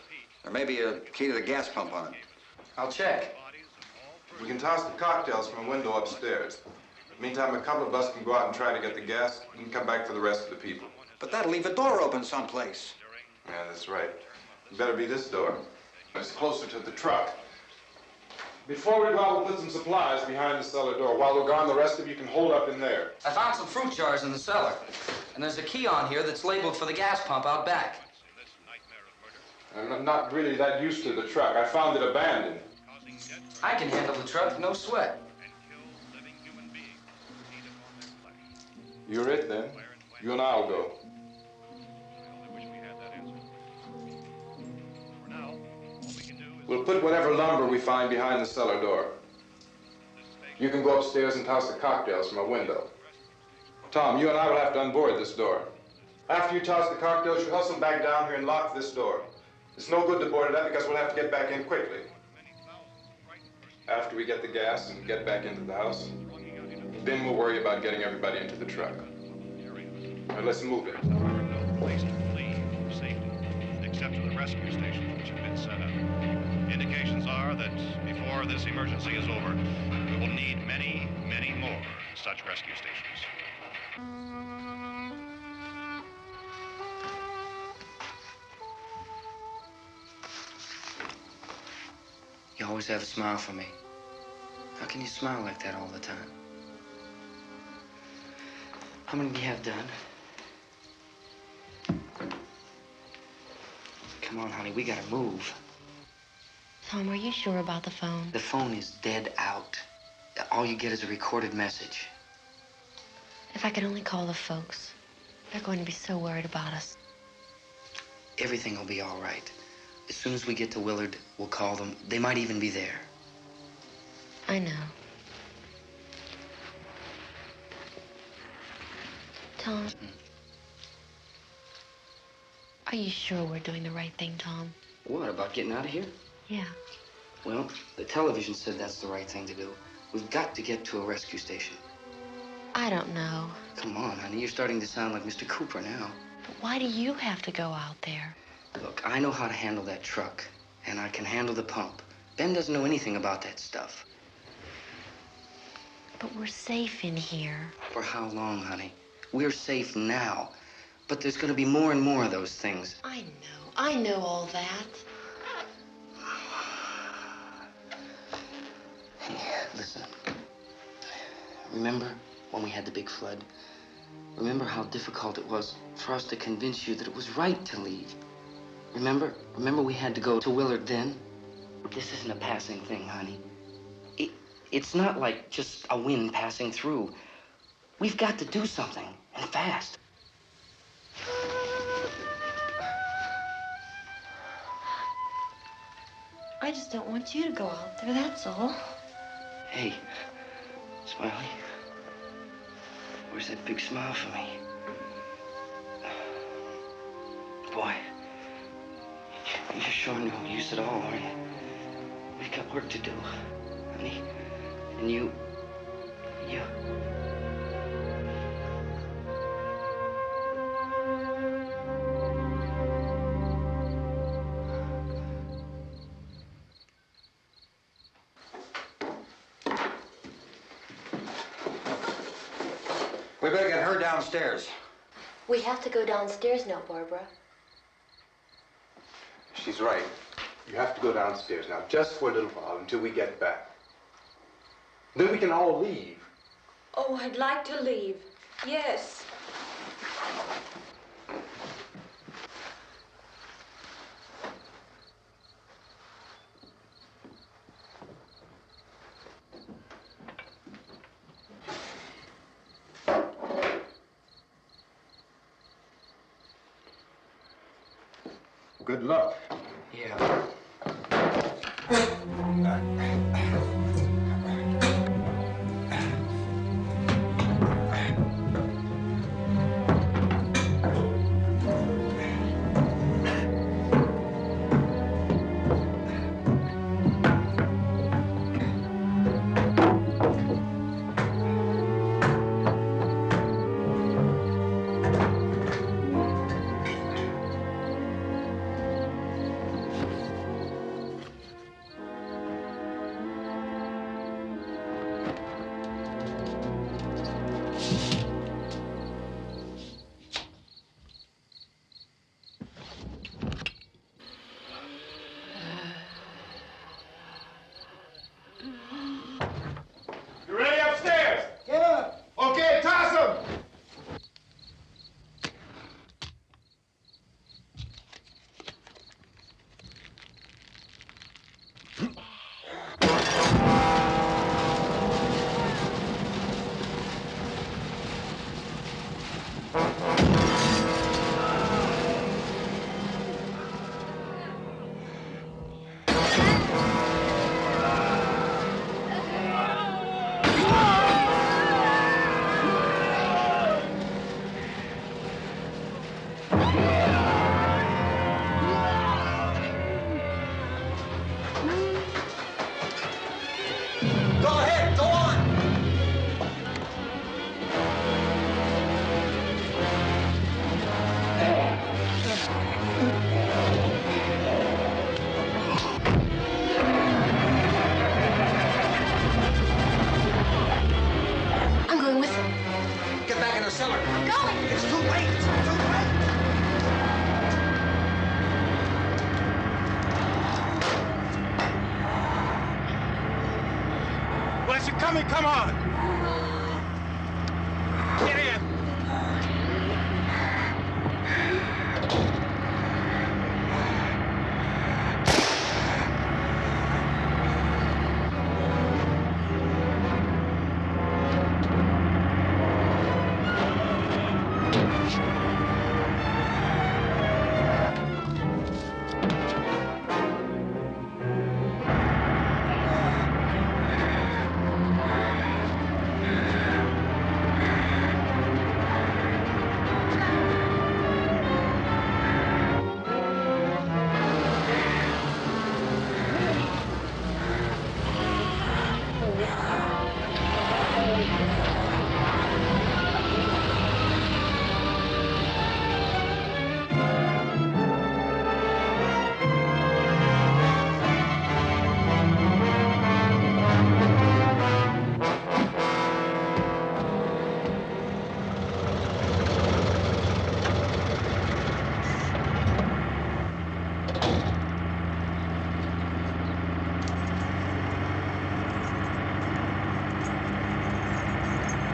There may be a key to the gas pump on it. I'll check. We can toss the cocktails from a window upstairs. Meantime, a couple of us can go out and try to get the gas and come back for the rest of the people. But that'll leave a door open someplace. Yeah, that's right. It better be this door. It's closer to the truck. Before we go out, we'll put some supplies behind the cellar door. While we're gone, the rest of you can hold up in there. I found some fruit jars in the cellar. And there's a key on here that's labeled for the gas pump out back. I'm not really that used to the truck. I found it abandoned. I can handle the truck, no sweat. You're it, then. You and I'll go. We'll put whatever lumber we find behind the cellar door. You can go upstairs and toss the cocktails from a window. Tom, you and I will have to unboard this door. After you toss the cocktails, you hustle back down here and lock this door. It's no good to board it up because we'll have to get back in quickly. After we get the gas and get back into the house, then we'll worry about getting everybody into the truck. Now let's move it. There are no place to flee for safety, except to the rescue stations which have been set up. Indications are that before this emergency is over, we will need many, many more such rescue stations. You always have a smile for me. How can you smile like that all the time? How many do you have done? Come on, honey, we gotta move. Tom, are you sure about the phone? The phone is dead out. All you get is a recorded message. If I could only call the folks. They're going to be so worried about us. Everything will be all right. As soon as we get to Willard, we'll call them. They might even be there. I know. Tom. Are you sure we're doing the right thing, Tom? What, about getting out of here? Yeah. Well, the television said that's the right thing to do. We've got to get to a rescue station. I don't know. Come on, honey. You're starting to sound like Mr. Cooper now. But why do you have to go out there? Look, I know how to handle that truck, and I can handle the pump. Ben doesn't know anything about that stuff. But we're safe in here. For how long, honey? We're safe now. But there's going to be more and more of those things. I know all that. Hey, listen. Remember when we had the big flood? Remember how difficult it was for us to convince you that it was right to leave? Remember? Remember we had to go to Willard then? This isn't a passing thing, honey. It's not like just a wind passing through. We've got to do something, and fast. I just don't want you to go out there, that's all. Hey, Smiley. Where's that big smile for me? Boy, you're showing no use at all, are you? We've got work to do, honey. And you... We better get her downstairs. We have to go downstairs now, Barbara. She's right. You have to go downstairs now, just for a little while, until we get back. Then we can all leave. Oh, I'd like to leave. Yes. Good luck. Yeah. You ready upstairs? Yeah. Okay, toss them. Come on! Get in!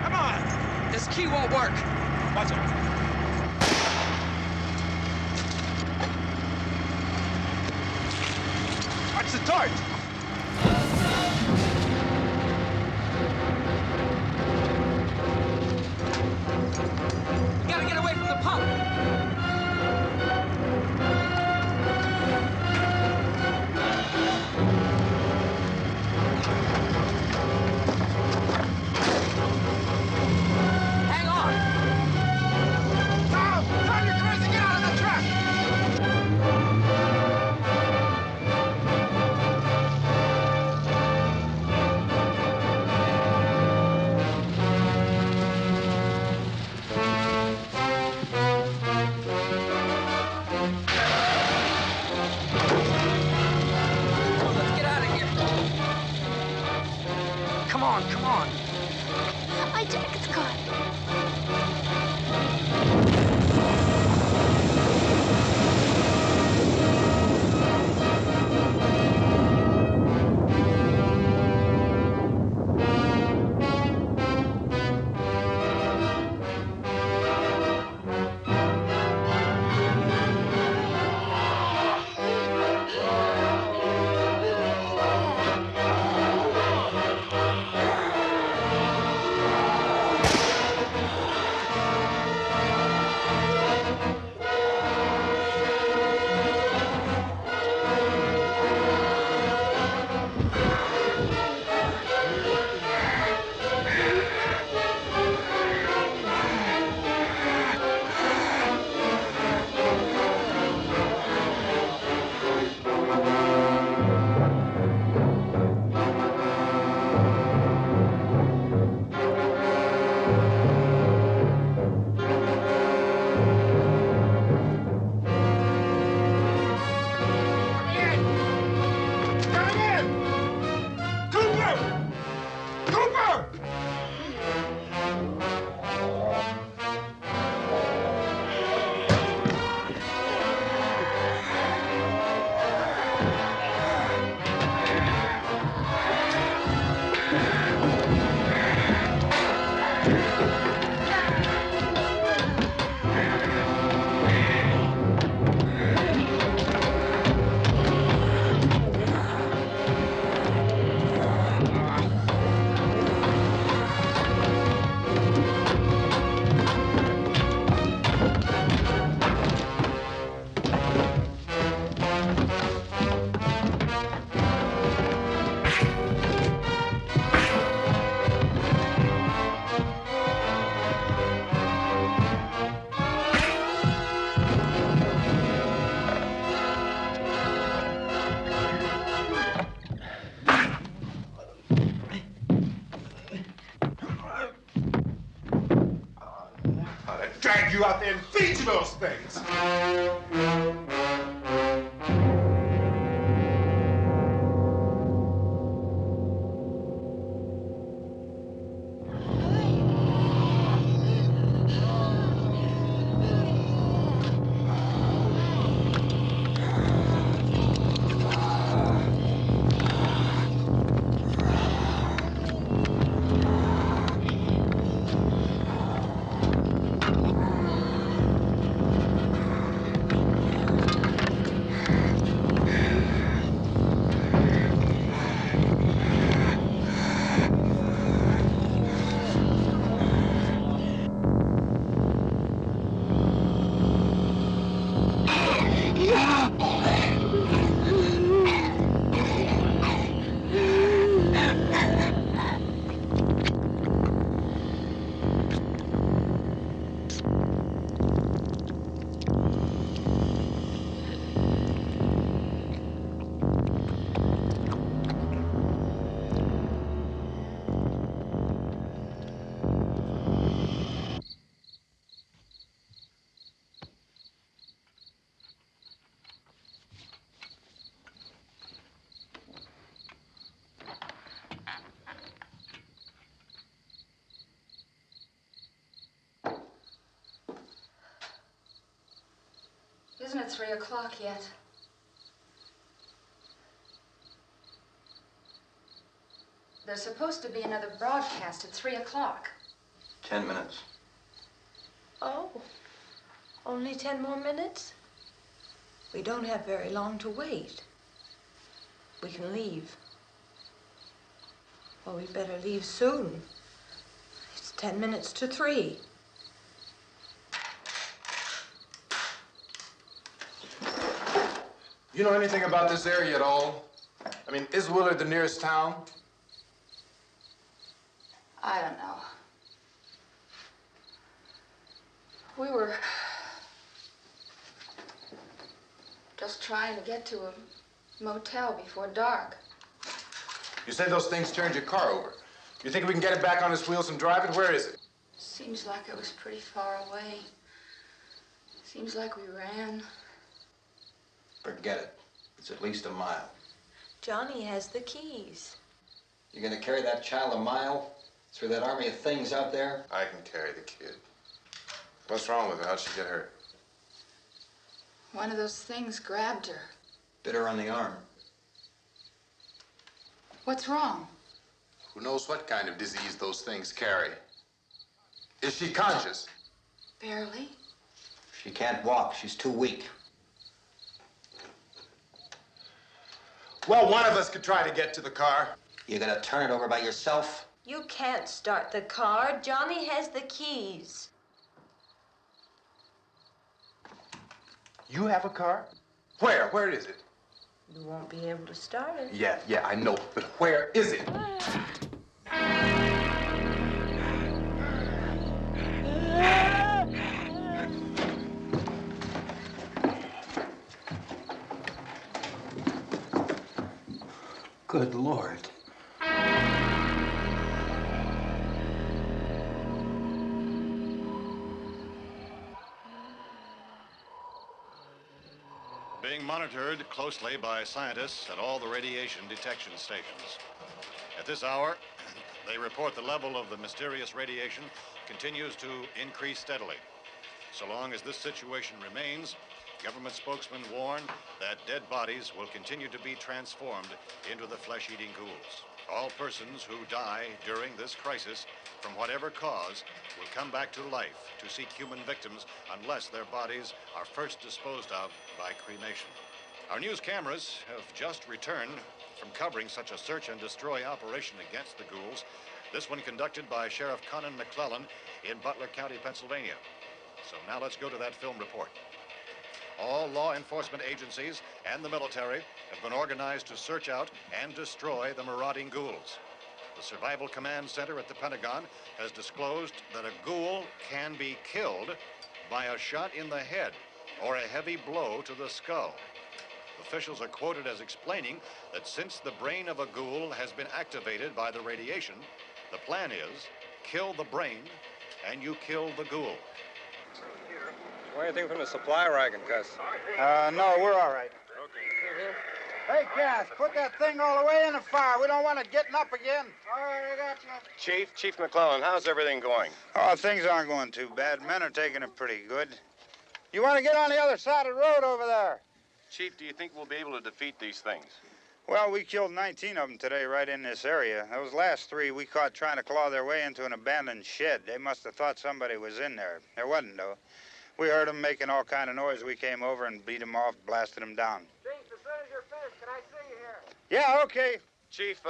Come on! This key won't work. Watch it. Watch the torch! We gotta get away from the pump. Hang on. Tom! Tom, you're crazy! Get out of the truck! Let's get out of here. Come on, come on. My jacket's caught. Drag you out there and feed you those things! Isn't it 3 o'clock yet? There's supposed to be another broadcast at 3 o'clock. 10 minutes. Oh, only 10 more minutes? We don't have very long to wait. We can leave. Well, we better leave soon. It's 10 minutes to 3. You know anything about this area at all? I mean, is Willard the nearest town? I don't know. We were just trying to get to a motel before dark. You said those things turned your car over. You think we can get it back on its wheels and drive it? Where is it? Seems like it was pretty far away. Seems like we ran. Forget it. It's at least a mile. Johnny has the keys. You're gonna carry that child a mile through that army of things out there? I can carry the kid. What's wrong with her? How'd she get hurt? One of those things grabbed her. Bit her on the arm. What's wrong? Who knows what kind of disease those things carry? Is she conscious? Barely. She can't walk. She's too weak. Well, one of us could try to get to the car. You gonna turn it over by yourself? You can't start the car. Johnny has the keys. You have a car? Where? Where is it? You won't be able to start it. Yeah, I know. But where is it? Good Lord. Being monitored closely by scientists at all the radiation detection stations. At this hour, they report the level of the mysterious radiation continues to increase steadily. So long as this situation remains, government spokesmen warn that dead bodies will continue to be transformed into the flesh-eating ghouls. All persons who die during this crisis, from whatever cause, will come back to life to seek human victims unless their bodies are first disposed of by cremation. Our news cameras have just returned from covering such a search and destroy operation against the ghouls, this one conducted by Sheriff Conan McClellan in Butler County, Pennsylvania. So now let's go to that film report. All law enforcement agencies and the military have been organized to search out and destroy the marauding ghouls. The Survival Command Center at the Pentagon has disclosed that a ghoul can be killed by a shot in the head or a heavy blow to the skull. Officials are quoted as explaining that since the brain of a ghoul has been activated by the radiation, the plan is kill the brain and you kill the ghoul. Anything from the supply wagon, Cuss? No, we're all right. Okay. Hey, Cass, put that thing all the way in the fire. We don't want it getting up again. All right, I got you. Chief McClellan, how's everything going? Oh, things aren't going too bad. Men are taking it pretty good. You want to get on the other side of the road over there? Chief, do you think we'll be able to defeat these things? Well, we killed 19 of them today right in this area. Those last 3 we caught trying to claw their way into an abandoned shed. They must have thought somebody was in there. There wasn't, though. We heard them making all kind of noise. We came over and beat them off, blasted them down. Chief, as soon as you're finished, can I see you here? Yeah, okay. Chief,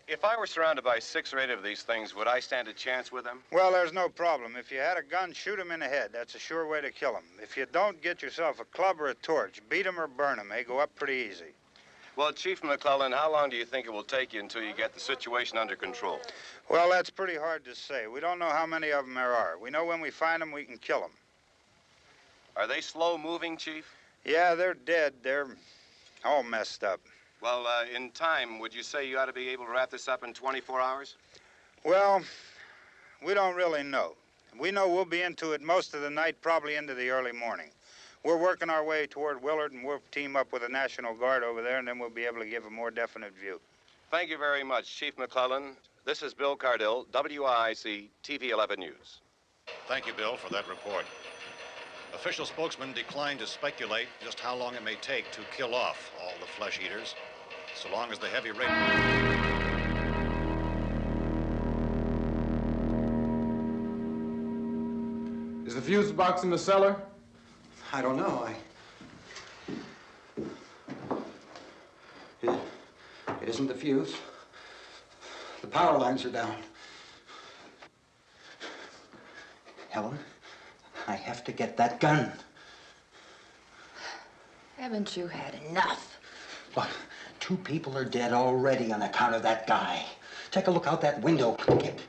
if I were surrounded by 6 or 8 of these things, would I stand a chance with them? Well, there's no problem. If you had a gun, shoot them in the head. That's a sure way to kill them. If you don't, get yourself a club or a torch. Beat them or burn them. They go up pretty easy. Well, Chief McClellan, how long do you think it will take you until you get the situation under control? Well, that's pretty hard to say. We don't know how many of them there are. We know when we find them, we can kill them. Are they slow-moving, Chief? Yeah, they're dead. They're all messed up. Well, in time, would you say you ought to be able to wrap this up in 24 hours? Well, we don't really know. We know we'll be into it most of the night, probably into the early morning. We're working our way toward Willard, and we'll team up with the National Guard over there, and then we'll be able to give a more definite view. Thank you very much, Chief McClellan. This is Bill Cardill, WIC TV 11 News. Thank you, Bill, for that report. Official spokesmen declined to speculate just how long it may take to kill off all the flesh eaters, so long as the heavy rate... fuse box in the cellar? I don't know. It isn't the fuse. The power lines are down. Helen, I have to get that gun. Haven't you had enough? Look, 2 people are dead already on account of that guy. Take a look out that window. Get...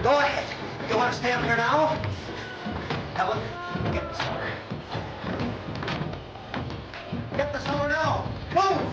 Go ahead. You want to stay up here now? Helen, get the cellar. Get the cellar now. Move!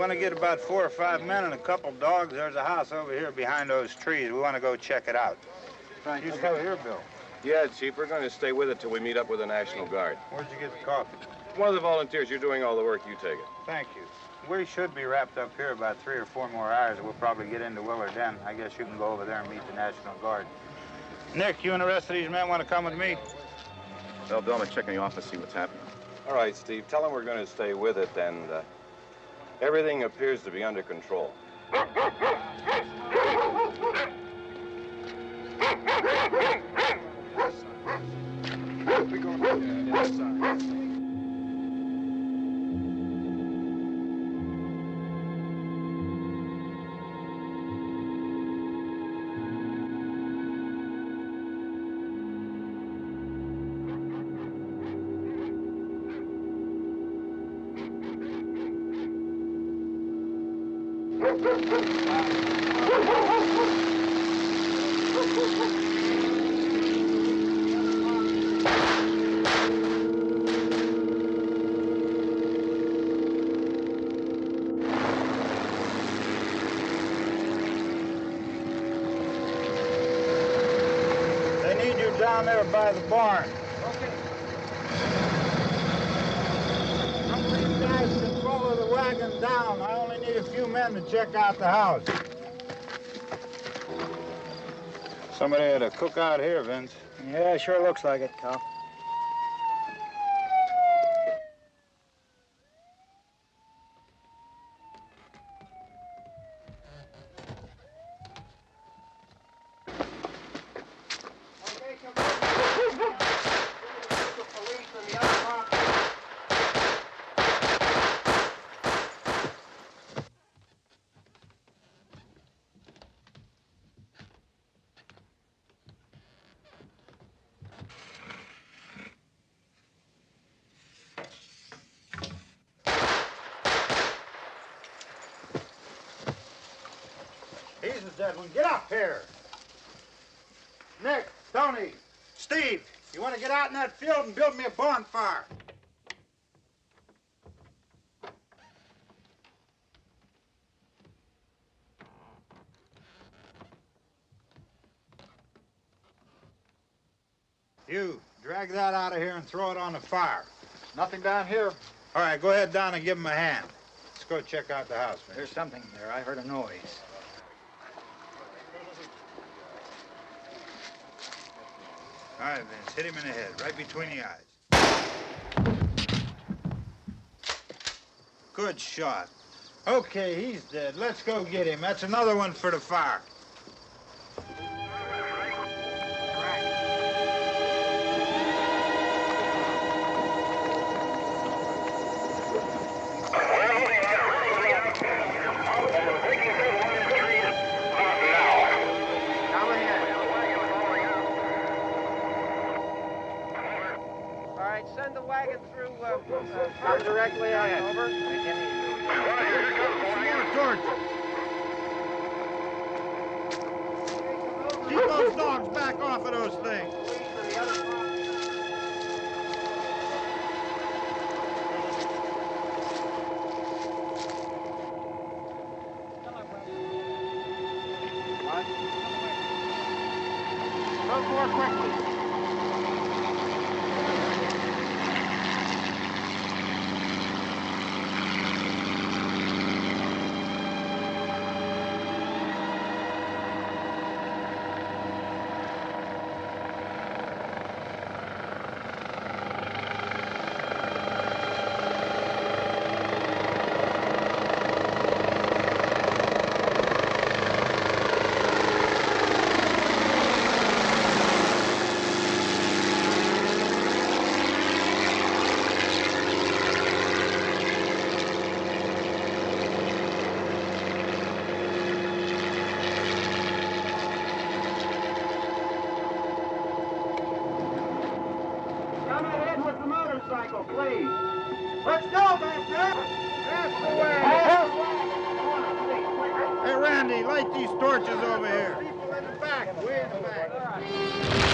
want to get about 4 or 5 men and a couple dogs. There's a house over here behind those trees. We want to go check it out. Right. You still here, Bill? Yeah, Chief, we're going to stay with it till we meet up with the National Guard. Where'd you get the coffee? One of the volunteers. You're doing all the work. You take it. Thank you. We should be wrapped up here about 3 or 4 more hours. We'll probably get into Willard then. I guess you can go over there and meet the National Guard. Nick, you and the rest of these men want to come with me? Well, Bill, I'm going to check in the office, see what's happening. All right, Steve. Tell them we're going to stay with it, and everything appears to be under control. They need you down there by the barn. Okay. Some of these guys can follow the wagon down. I only need a few men to check out the house. Somebody had a cookout here, Vince. Yeah, sure looks like it, Karl. He's the dead one. Get up here. Nick, Tony, Steve, you want to get out in that field and build me a bonfire? You, drag that out of here and throw it on the fire. Nothing down here. All right, go ahead down and give him a hand. Let's go check out the house, man. There's something there. I heard a noise. All right, Vince, hit him in the head, right between the eyes. Good shot. Okay, he's dead. Let's go get him. That's another one for the fire. Send the wagon through, come directly ahead. Over. Keep those dogs back off of those things. Move more quickly. Please. Let's go, back there. That's the way. Hey, Randy, light these torches over here. People in the back, way in the back.